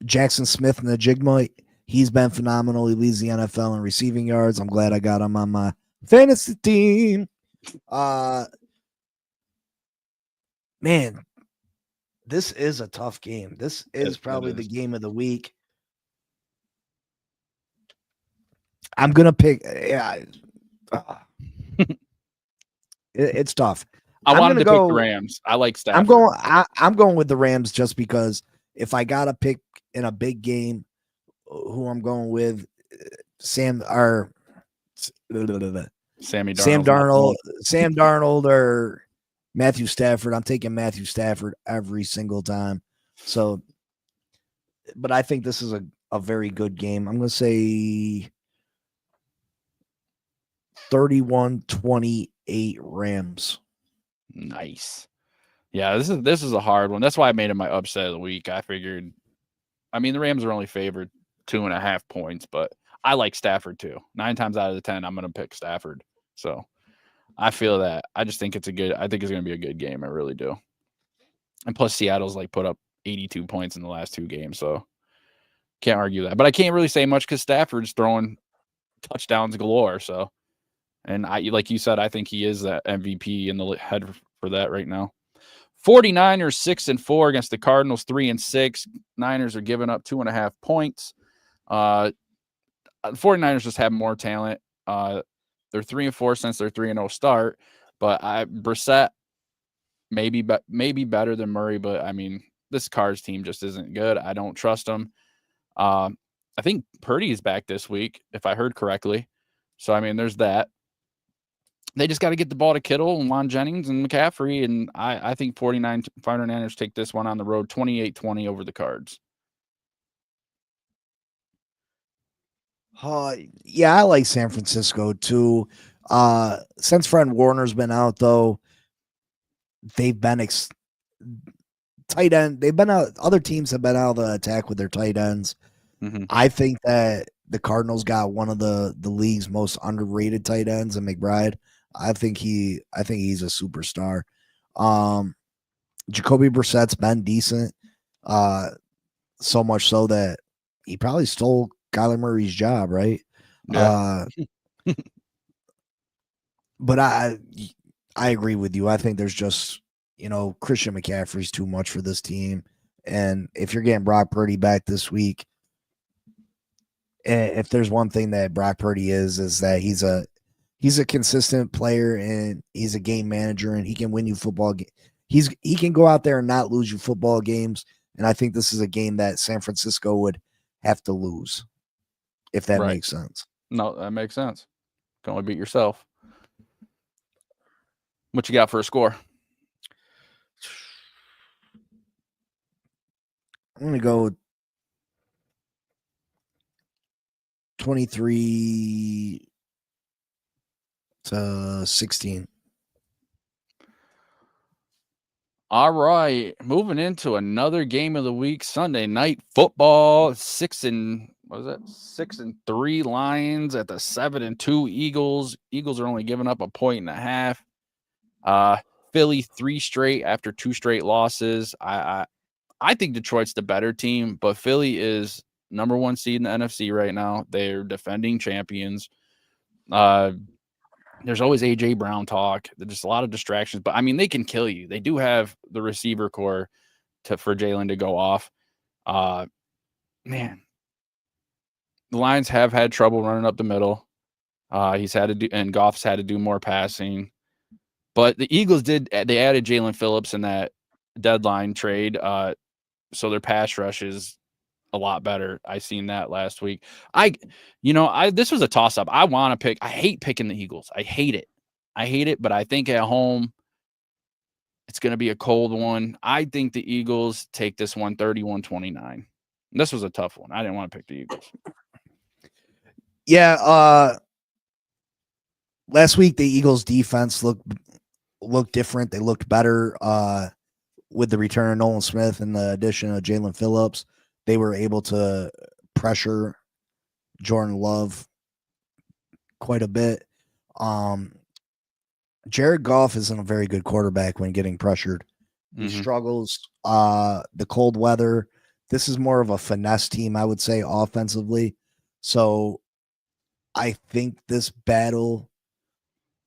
Jackson Smith and the Jigma, he's been phenomenal. He leads the NFL in receiving yards. I'm glad I got him on my fantasy team. Man, this is a tough game. This is probably the game of the week. I'm gonna pick. Yeah, it's tough. I wanted to pick the Rams. I like Stafford. I'm going with the Rams just because if I gotta pick in a big game, who I'm going with, Sam Darnold or Matthew Stafford. I'm taking Matthew Stafford every single time. So, but I think this is a very good game. I'm going to say 31-28 Rams. Nice. Yeah, this is a hard one. That's why I made it my upset of the week. I figured, I mean, the Rams are only favored 2.5 points, but I like Stafford too. 9 times out of the 10, I'm going to pick Stafford. So I feel that. I just think it's going to be a good game. I really do. And plus Seattle's like put up 82 points in the last 2 games. So can't argue that, but I can't really say much because Stafford's throwing touchdowns galore. So, and like you said, I think he is that MVP in the head for that right now. 49ers 6-4 against the Cardinals 3-6. Niners are giving up 2.5 points. The 49ers just have more talent. They're 3-4 since their 3-0 start, but Brissett maybe better than Murray, but I mean this Cards team just isn't good. I don't trust them. I think Purdy is back this week, if I heard correctly. So I mean, there's that. They just got to get the ball to Kittle and Lon Jennings and McCaffrey, and I think 49ers take this one on the road, 28-20 over the Cards. Yeah, I like San Francisco too. Since Fred Warner's been out, though, they've been tight end. They've been out. Other teams have been out of the attack with their tight ends. Mm-hmm. I think that the Cardinals got one of the league's most underrated tight ends in McBride. I think he's a superstar. Jacoby Brissett's been decent. So much so that he probably stole Kyler Murray's job, right? Yeah. But I agree with you. I think there's just, Christian McCaffrey's too much for this team. And if you're getting Brock Purdy back this week, if there's one thing that Brock Purdy is that he's a consistent player and he's a game manager and he can win you football games. He can go out there and not lose you football games. And I think this is a game that San Francisco would have to lose, if that makes sense. No, that makes sense. Can only beat yourself. What you got for a score? I'm going to go 23-16. All right, moving into another game of the week, Sunday night football. 6-3 Lions at the 7-2 Eagles. Eagles are only giving up 1.5. Philly 3 straight after 2 straight losses. I think Detroit's the better team, but Philly is number 1 seed in the NFC right now. They're defending champions. There's always A.J. Brown talk. There's just a lot of distractions. But, I mean, they can kill you. They do have the receiver core for Jalen to go off. Man, the Lions have had trouble running up the middle. And Goff's had to do more passing. But the Eagles they added Jalen Phillips in that deadline trade. So their pass rush is a lot better. I seen that last week. This was a toss up. I hate picking the Eagles. I hate it, but I think at home it's going to be a cold one. I think the Eagles take this one 31-29. This was a tough one. I didn't want to pick the Eagles. Yeah, last week the Eagles defense looked looked different. They looked better with the return of Nolan Smith and the addition of Jalen Phillips. They were able to pressure Jordan Love quite a bit. Jared Goff isn't a very good quarterback when getting pressured. He struggles. The cold weather. This is more of a finesse team, I would say, offensively. So I think this battle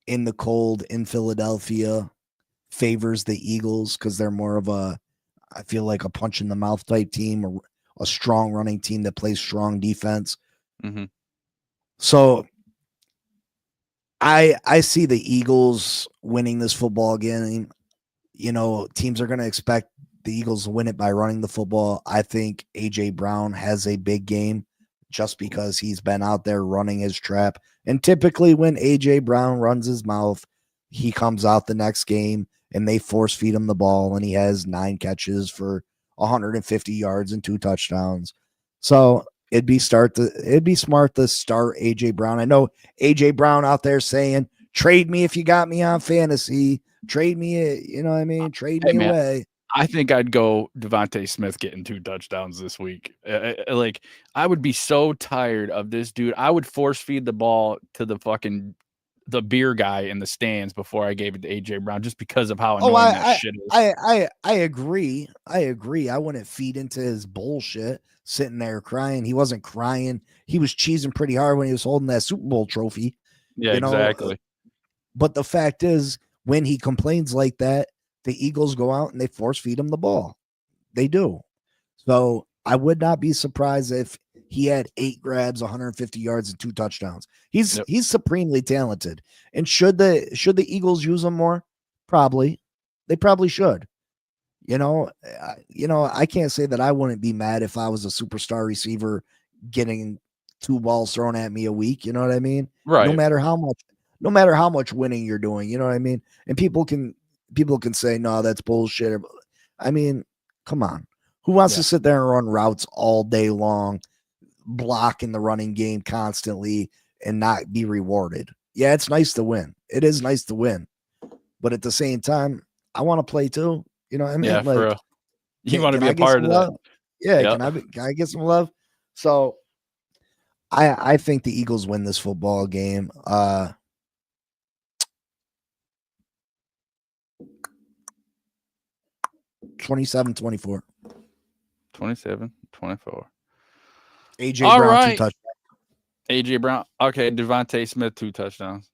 in the cold in Philadelphia favors the Eagles because they're more of a, I feel like, a punch in the mouth type team, a strong running team that plays strong defense. So I see the Eagles winning this football game. You know, teams are going to expect the Eagles to win it by running the football. I think A.J. Brown has a big game just because he's been out there running his trap. And typically when A.J. Brown runs his mouth, he comes out the next game and they force feed him the ball and he has 9 catches for 150 yards and 2 touchdowns. So it'd be smart to start A.J. Brown. I know A.J. Brown out there saying, trade me if you got me on fantasy. Trade me, you know what I mean? Trade me away. I think I'd go Devontae Smith getting 2 touchdowns this week. Like, I would be so tired of this dude. I would force feed the ball to the beer guy in the stands before I gave it to AJ Brown, just because of how annoying that shit is. I agree. I wouldn't feed into his bullshit sitting there crying. He wasn't crying. He was cheesing pretty hard when he was holding that Super Bowl trophy. Yeah, exactly. But the fact is, when he complains like that, the Eagles go out and they force feed him the ball. They do. So I would not be surprised if he had 8 grabs, 150 yards, and 2 touchdowns. He's supremely talented. And should the Eagles use him more? Probably. They probably should. You know, I can't say that I wouldn't be mad if I was a superstar receiver getting 2 balls thrown at me a week. You know what I mean? Right. No matter how much winning you're doing, you know what I mean? And people can say, no, that's bullshit. I mean, come on. Who wants to sit there and run routes all day long, blocking the running game constantly and not be rewarded? Yeah, it's nice to win. It is nice to win. But at the same time, I want to play too. You know what I mean? Yeah, like, for real. You want to be a part of that. Yeah, can I get some love? So I think the Eagles win this football game. 27-24. 27-24. A.J. Brown, right. 2 touchdowns. A.J. Brown. Okay, Devontae Smith, 2 touchdowns.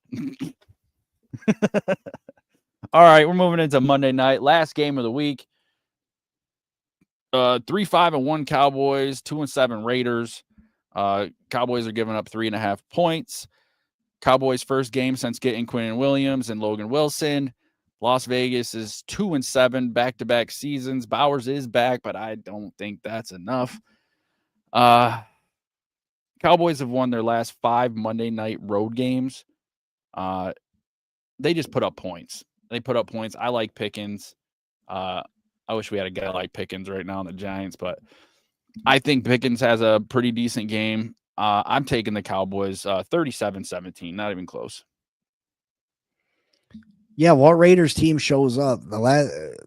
All right, we're moving into Monday night. Last game of the week. 3-5-1 Cowboys, 2-7 Raiders. Cowboys are giving up 3.5 points. Cowboys' first game since getting Quinnen Williams and Logan Wilson. Las Vegas is 2-7 back-to-back seasons. Bowers is back, but I don't think that's enough. Cowboys have won their last 5 Monday night road games. They just put up points. I like Pickens. I wish we had a guy like Pickens right now on the Giants, but I think Pickens has a pretty decent game. I'm taking the Cowboys 37-17, not even close. Yeah, what Raiders team shows up? The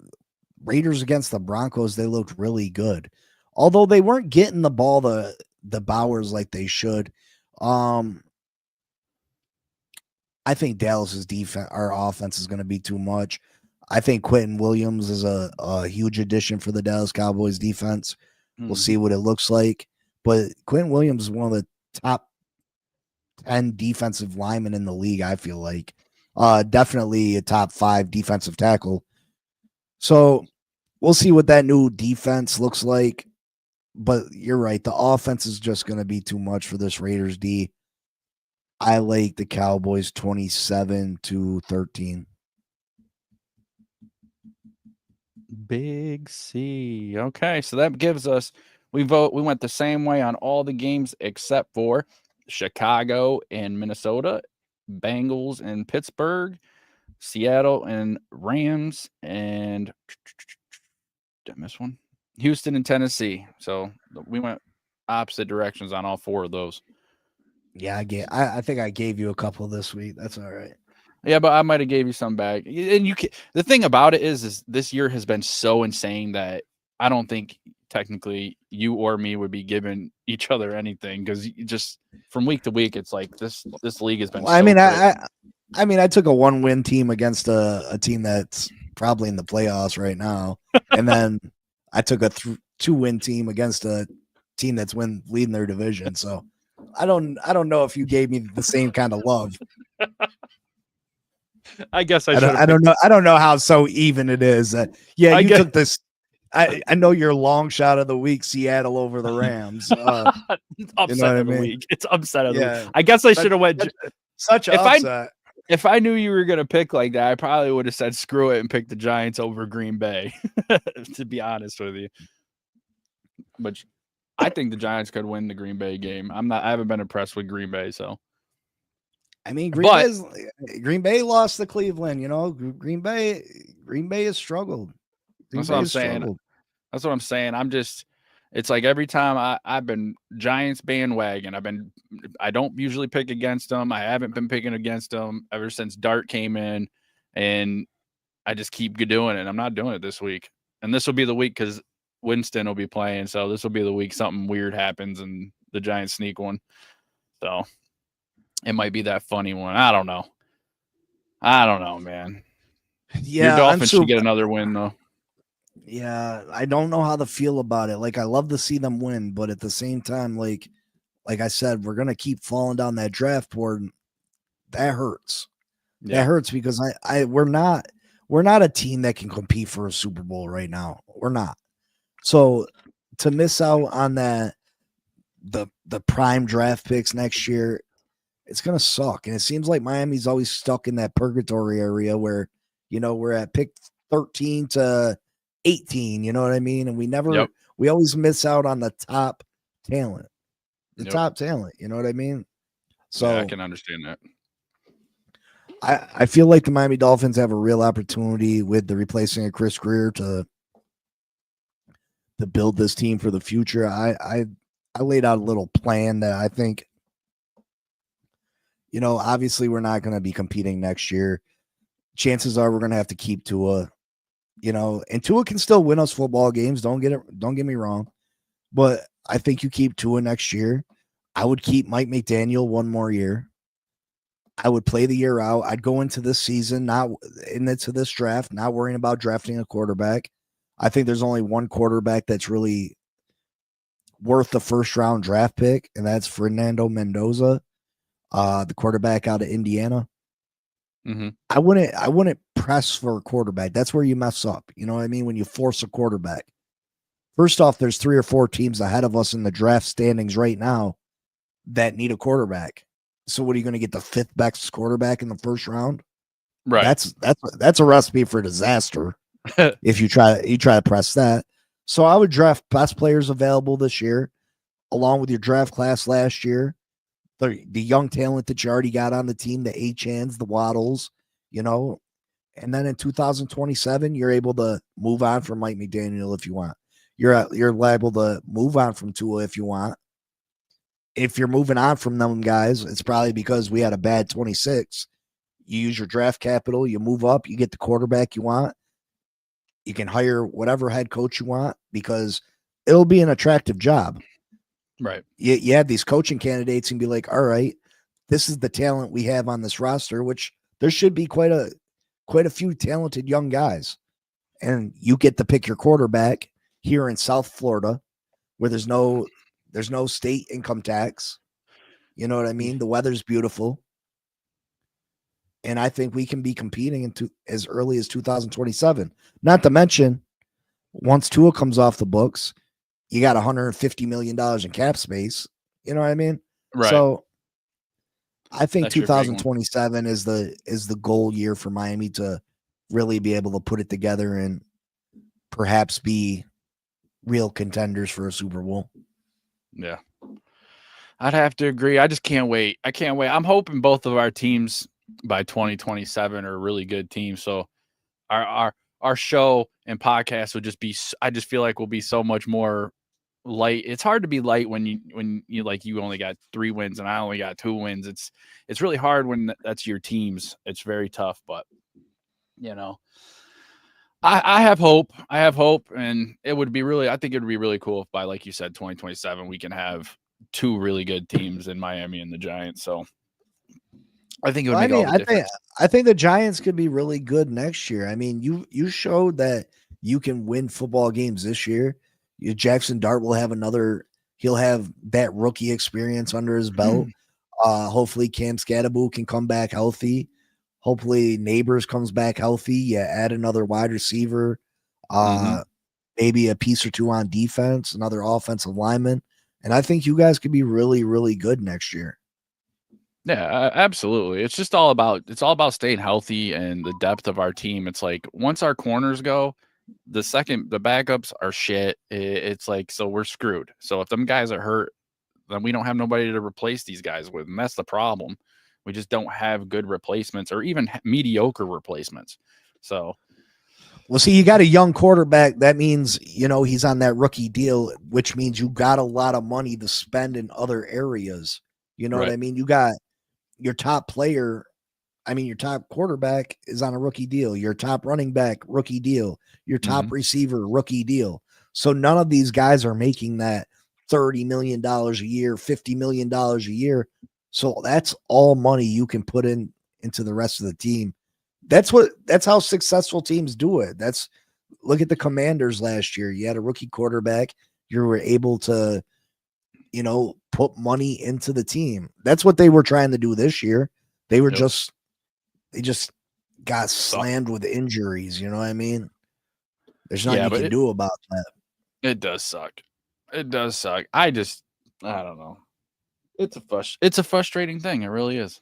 Raiders against the Broncos, they looked really good. Although they weren't getting the ball the Bowers like they should. I think Dallas's defense, our offense, is going to be too much. I think Quinnen Williams is a huge addition for the Dallas Cowboys defense. We'll see what it looks like. But Quinnen Williams is one of the top 10 defensive linemen in the league, I feel like. Definitely a top 5 defensive tackle. So we'll see what that new defense looks like. But you're right. The offense is just going to be too much for this Raiders D. I like the Cowboys 27-13. Big C. Okay, so that gives us we went the same way on all the games except for Chicago and Minnesota, Bengals and Pittsburgh, Seattle and Rams, and did I miss one? Houston and Tennessee. So we went opposite directions on all 4 of those. Yeah, I think I gave you a couple this week. That's all right. Yeah, but I might have gave you some back. And you can, the thing about it is this year has been so insane that I don't think technically you or me would be giving each other anything because just from week to week, it's like this league has been. Well, I so mean, crazy. I mean, I took a 1-win team against a team that's probably in the playoffs right now, and then I took a 2-win team against a team that's leading their division. So I don't know if you gave me the same kind of love. I guess I don't know how so even it is. Yeah, you took this. I know your long shot of the week, Seattle over the Rams. upset you know of the week. It's upset of the week. I guess I should have went. Such an upset. If I knew you were gonna pick like that, I probably would have said screw it and pick the Giants over Green Bay. To be honest with you, but I think the Giants could win the Green Bay game. I haven't been impressed with Green Bay, so. I mean, Green Bay lost to Cleveland. You know, Green Bay has struggled. That's what I'm saying. That's what I'm saying. It's like every time I've been Giants bandwagon. I don't usually pick against them. I haven't been picking against them ever since Dart came in, and I just keep doing it. I'm not doing it this week, and this will be the week because Winston will be playing. So this will be the week something weird happens and the Giants sneak one. So it might be that funny one. I don't know, man. Yeah, your Dolphins should get another win though. Yeah, I don't know how to feel about it. Like, I love to see them win, but at the same time, like I said, we're gonna keep falling down that draft board. That hurts. Yeah. That hurts because we're not a team that can compete for a Super Bowl right now. We're not. So to miss out on the prime draft picks next year, it's gonna suck. And it seems like Miami's always stuck in that purgatory area where, we're at pick 13 to 18, you know what I mean? And we always miss out on the top talent. Top talent, you know what I mean? So yeah, I can understand that. I feel like the Miami Dolphins have a real opportunity with the replacing of Chris Greer to build this team for the future. I laid out a little plan that I think, obviously we're not going to be competing next year. Chances are we're going to have to keep Tua. And Tua can still win us football games. Don't get me wrong. But I think you keep Tua next year. I would keep Mike McDaniel one more year. I would play the year out. I'd go into this season, into this draft, not worrying about drafting a quarterback. I think there's only one quarterback that's really worth the first round draft pick, and that's Fernando Mendoza, the quarterback out of Indiana. Mm-hmm. I wouldn't press for a quarterback. That's where you mess up. You know what I mean? When you force a quarterback. First off, there's 3 or 4 teams ahead of us in the draft standings right now that need a quarterback. So what are you going to get, the 5th best quarterback in the first round? Right. That's a recipe for disaster. If you try to press that. So I would draft best players available this year, along with your draft class last year. The young talent that you already got on the team, the Achans, the Waddles, and then in 2027, you're able to move on from Mike McDaniel if you want. You're liable to move on from Tua if you want. If you're moving on from them guys, it's probably because we had a bad 26. You use your draft capital, you move up, you get the quarterback you want. You can hire whatever head coach you want because it'll be an attractive job. Right. You have these coaching candidates and be like, all right, this is the talent we have on this roster, which there should be quite a few talented young guys. And you get to pick your quarterback here in South Florida, where there's no state income tax. You know what I mean? The weather's beautiful. And I think we can be competing as early as 2027. Not to mention, once Tua comes off the books, you got $150 million in cap space. You know what I mean? Right. So I think 2027 is the goal year for Miami to really be able to put it together and perhaps be real contenders for a Super Bowl. Yeah. I'd have to agree. I just can't wait. I can't wait. I'm hoping both of our teams by 2027 are really good teams. So our show and podcast would just be, I just feel like will be so much more light. It's hard to be light when you like you only got 3 wins and I only got 2 wins. It's really hard when that's your teams. It's very tough, but you know, I have hope. I have hope, and it would be really. I think it would be really cool if by, like you said, 2027 we can have 2 really good teams in Miami and the Giants. So I think it would Well, I make all mean, the difference. I think the Giants could be really good next year. I mean, you showed that you can win football games this year. Jackson Dart will have another. He'll have that rookie experience under his belt. Hopefully, Cam Scadaboo can come back healthy. Hopefully, Neighbors comes back healthy. Yeah, add another wide receiver. Maybe a piece or two on defense, another offensive lineman, and I think you guys could be really, really good next year. Yeah, absolutely. It's all about staying healthy and the depth of our team. It's like once our corners go, the backups are shit. It's like so we're screwed. So if them guys are hurt, then we don't have nobody to replace these guys with, and that's the problem. We just don't have good replacements or even mediocre replacements. So, well, see, you got a young quarterback. That means, he's on that rookie deal, which means you got a lot of money to spend in other areas. You know what I mean? You got your top player. I mean, your top quarterback is on a rookie deal. Your top running back, rookie deal. Your top receiver, rookie deal. So none of these guys are making that $30 million a year, $50 million a year. So that's all money you can put into the rest of the team. That's how successful teams do it. Look at the Commanders last year. You had a rookie quarterback. You were able to, put money into the team. That's what they were trying to do this year. They were they just got slammed with injuries. You know what I mean? There's nothing you can do about that. It does suck. It does suck. I don't know. It's a frustrating thing. It really is.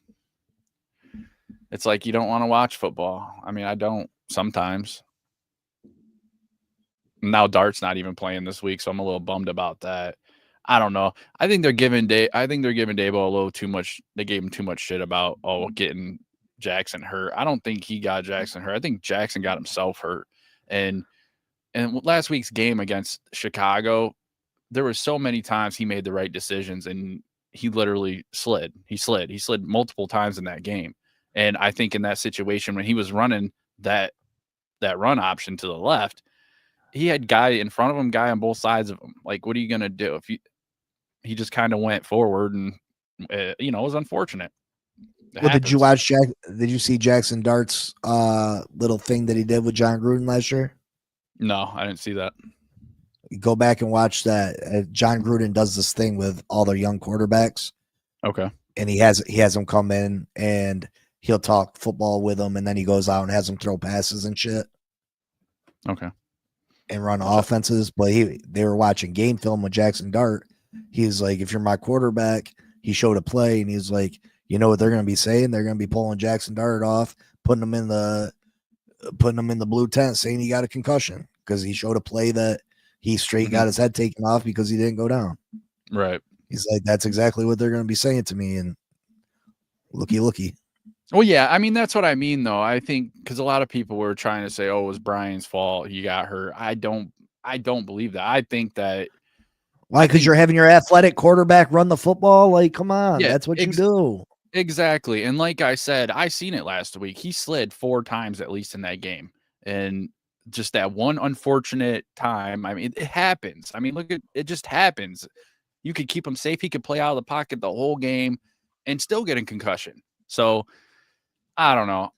It's like you don't want to watch football. I mean, I don't sometimes. Now Dart's not even playing this week, so I'm a little bummed about that. I don't know. I think they're giving Dabo a little too much. They gave him too much shit about getting Jackson hurt. I don't think he got Jackson hurt. I think Jackson got himself hurt. And last week's game against Chicago, there were so many times he made the right decisions and he literally slid. He slid multiple times in that game. And I think in that situation when he was running that run option to the left, he had guy in front of him, guy on both sides of him. Like, what are you going to do? If he just kind of went forward and, it was unfortunate. Well, did you see Jackson Dart's little thing that he did with John Gruden last year? No, I didn't see that. You go back and watch that. John Gruden does this thing with all their young quarterbacks. Okay. And he has them come in and he'll talk football with them, and then he goes out and has them throw passes and shit. Okay. And run offenses. But they were watching game film with Jackson Dart. He's like, if you're my quarterback, he showed a play and he's like, you know what they're going to be saying? They're going to be pulling Jackson Dart off, putting him in the blue tent, saying he got a concussion because he showed a play that he straight got his head taken off because he didn't go down. Right. He's like, that's exactly what they're going to be saying to me. And looky. Well, yeah, I mean, that's what I mean, though. I think because a lot of people were trying to say, oh, it was Brian's fault. He got hurt. I don't believe that. I think that. Why? Because you're having your athletic quarterback run the football? Like, come on. Yeah, that's what you do. Exactly. And like I said, I seen it last week. He slid 4 times at least in that game. And just that one unfortunate time. I mean, it happens. I mean, it just happens. You could keep him safe. He could play out of the pocket the whole game and still get a concussion. So I don't know.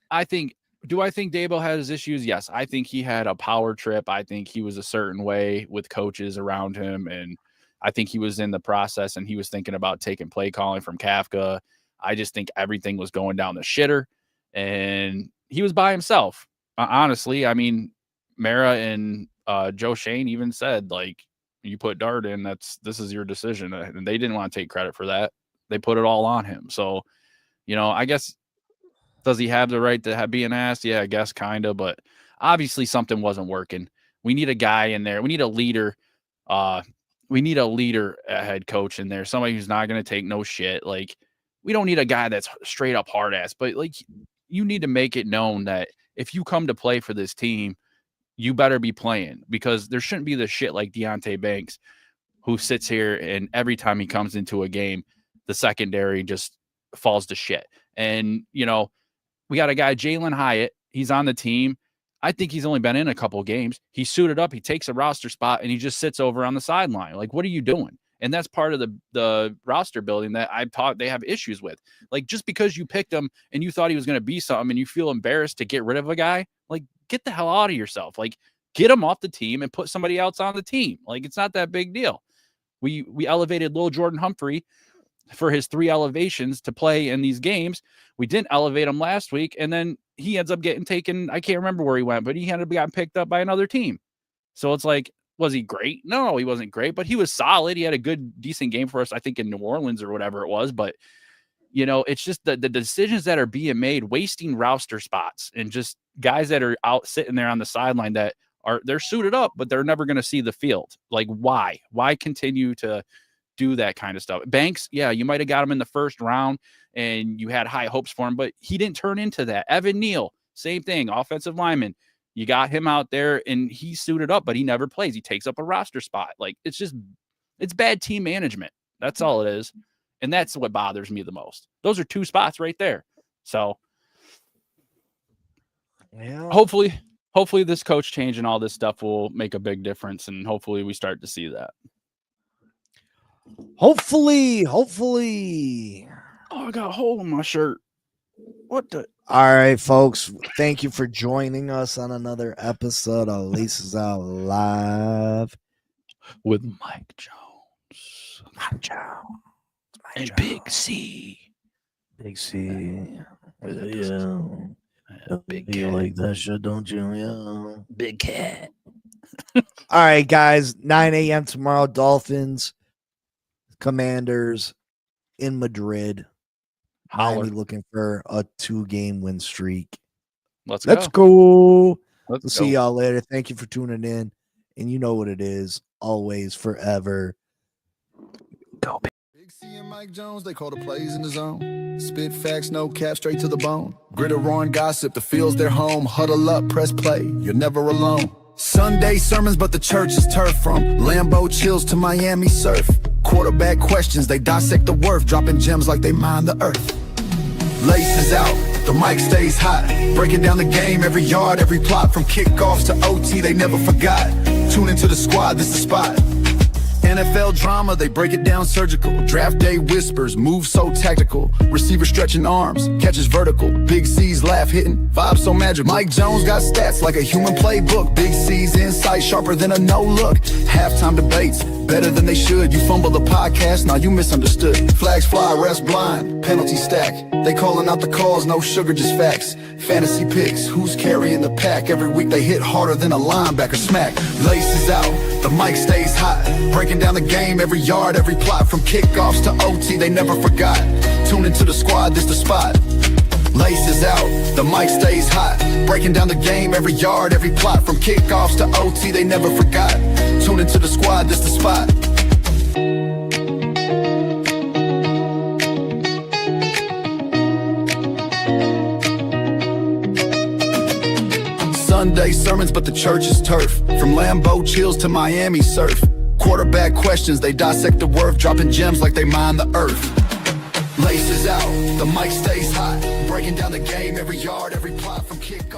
Do I think Dabo had his issues? Yes. I think he had a power trip. I think he was a certain way with coaches around him. And I think he was in the process and he was thinking about taking play calling from Kafka. I just think everything was going down the shitter and he was by himself. Honestly, I mean, Mara and Joe Shane even said, like, you put Dart in, this is your decision. And they didn't want to take credit for that. They put it all on him. So, I guess, does he have the right to be an ass? Yeah, I guess kind of, but obviously something wasn't working. We need a guy in there. We need a leader. We need a leader, a head coach in there, somebody who's not going to take no shit. Like, we don't need a guy that's straight up hard ass, but like, you need to make it known that if you come to play for this team, you better be playing because there shouldn't be the shit like Deontay Banks who sits here and every time he comes into a game, the secondary just falls to shit. And, you know, we got a guy, Jalen Hyatt. He's on the team. I think he's only been in a couple games. He suited up. He takes a roster spot and he just sits over on the sideline. Like, what are you doing? And that's part of the roster building that I've taught they have issues with. Like, just because you picked him and you thought he was going to be something and you feel embarrassed to get rid of a guy, like, get the hell out of yourself. Like, get him off the team and put somebody else on the team. Like, it's not that big deal. We elevated Lil Jordan Humphrey for his 3 elevations to play in these games. We didn't elevate him last week, and then he ends up getting taken. I can't remember where he went, but he ended up getting picked up by another team. So it's like, was he great? No, he wasn't great, but he was solid. He had a good, decent game for us, I think, in New Orleans or whatever it was. But, you know, it's just the decisions that are being made, wasting roster spots and just guys that are out sitting there on the sideline that they're suited up, but they're never going to see the field. Like, why? Why continue to do that kind of stuff? Banks, yeah, you might have got him in the first round and you had high hopes for him, but he didn't turn into that. Evan Neal, same thing, offensive lineman. You got him out there and he's suited up, but he never plays. He takes up a roster spot. Like, it's bad team management. That's all it is. And that's what bothers me the most. Those are 2 spots right there. So Yeah. Hopefully this coach change and all this stuff will make a big difference. And hopefully we start to see that. Hopefully. Oh, I got a hole in my shirt. What the? All right, folks. Thank you for joining us on another episode of Laces Out Live With Mike Jones. And Big C. Big C. Yeah. Big You cat. like that shit, don't you? Yeah. Big cat. All right, guys. 9 a.m. tomorrow. Dolphins, Commanders in Madrid. Holler. Miami looking for a 2-game win streak. Let's Let's go. go. We'll Let's see go. y'all later. Thank you for tuning in. And you know what it is. Always, forever. Go, Big C and Mike Jones, they call the plays in the zone. Spit facts, no cap, straight to the bone. Gritter roaring gossip, the field's their home. Huddle up, press play, you're never alone. Sunday sermons, but the church is turf. From Lambeau chills to Miami surf. Quarterback questions, they dissect the worth. Dropping gems like they mine the earth. Laces out, the mic stays hot. Breaking down the game, every yard, every plot. From kickoffs to OT, they never forgot. Tune into the squad, this the spot. NFL drama, they break it down surgical. Draft day whispers, moves so tactical. Receiver stretching arms, catches vertical. Big C's laugh hitting, vibes so magical. Mike Jones got stats like a human playbook. Big C's insight sharper than a no-look. Halftime debates, better than they should. You fumble the podcast, now you misunderstood. Flags fly, refs blind, penalty stack. They calling out the calls, no sugar, just facts. Fantasy picks, who's carrying the pack? Every week they hit harder than a linebacker smack. Laces out, the mic stays hot. Breaking down the game, every yard, every plot. From kickoffs to OT, they never forgot. Tune into the squad, this the spot. Laces out, the mic stays hot. Breaking down the game, every yard, every plot. From kickoffs to OT, they never forgot. Tune into the squad, this the spot. Sunday sermons, but the church is turf. From Lambeau chills to Miami surf. Quarterback questions, they dissect the worth. Dropping gems like they mine the earth. Laces out, the mic stays hot. Breaking down the game, every yard, every plot. From kick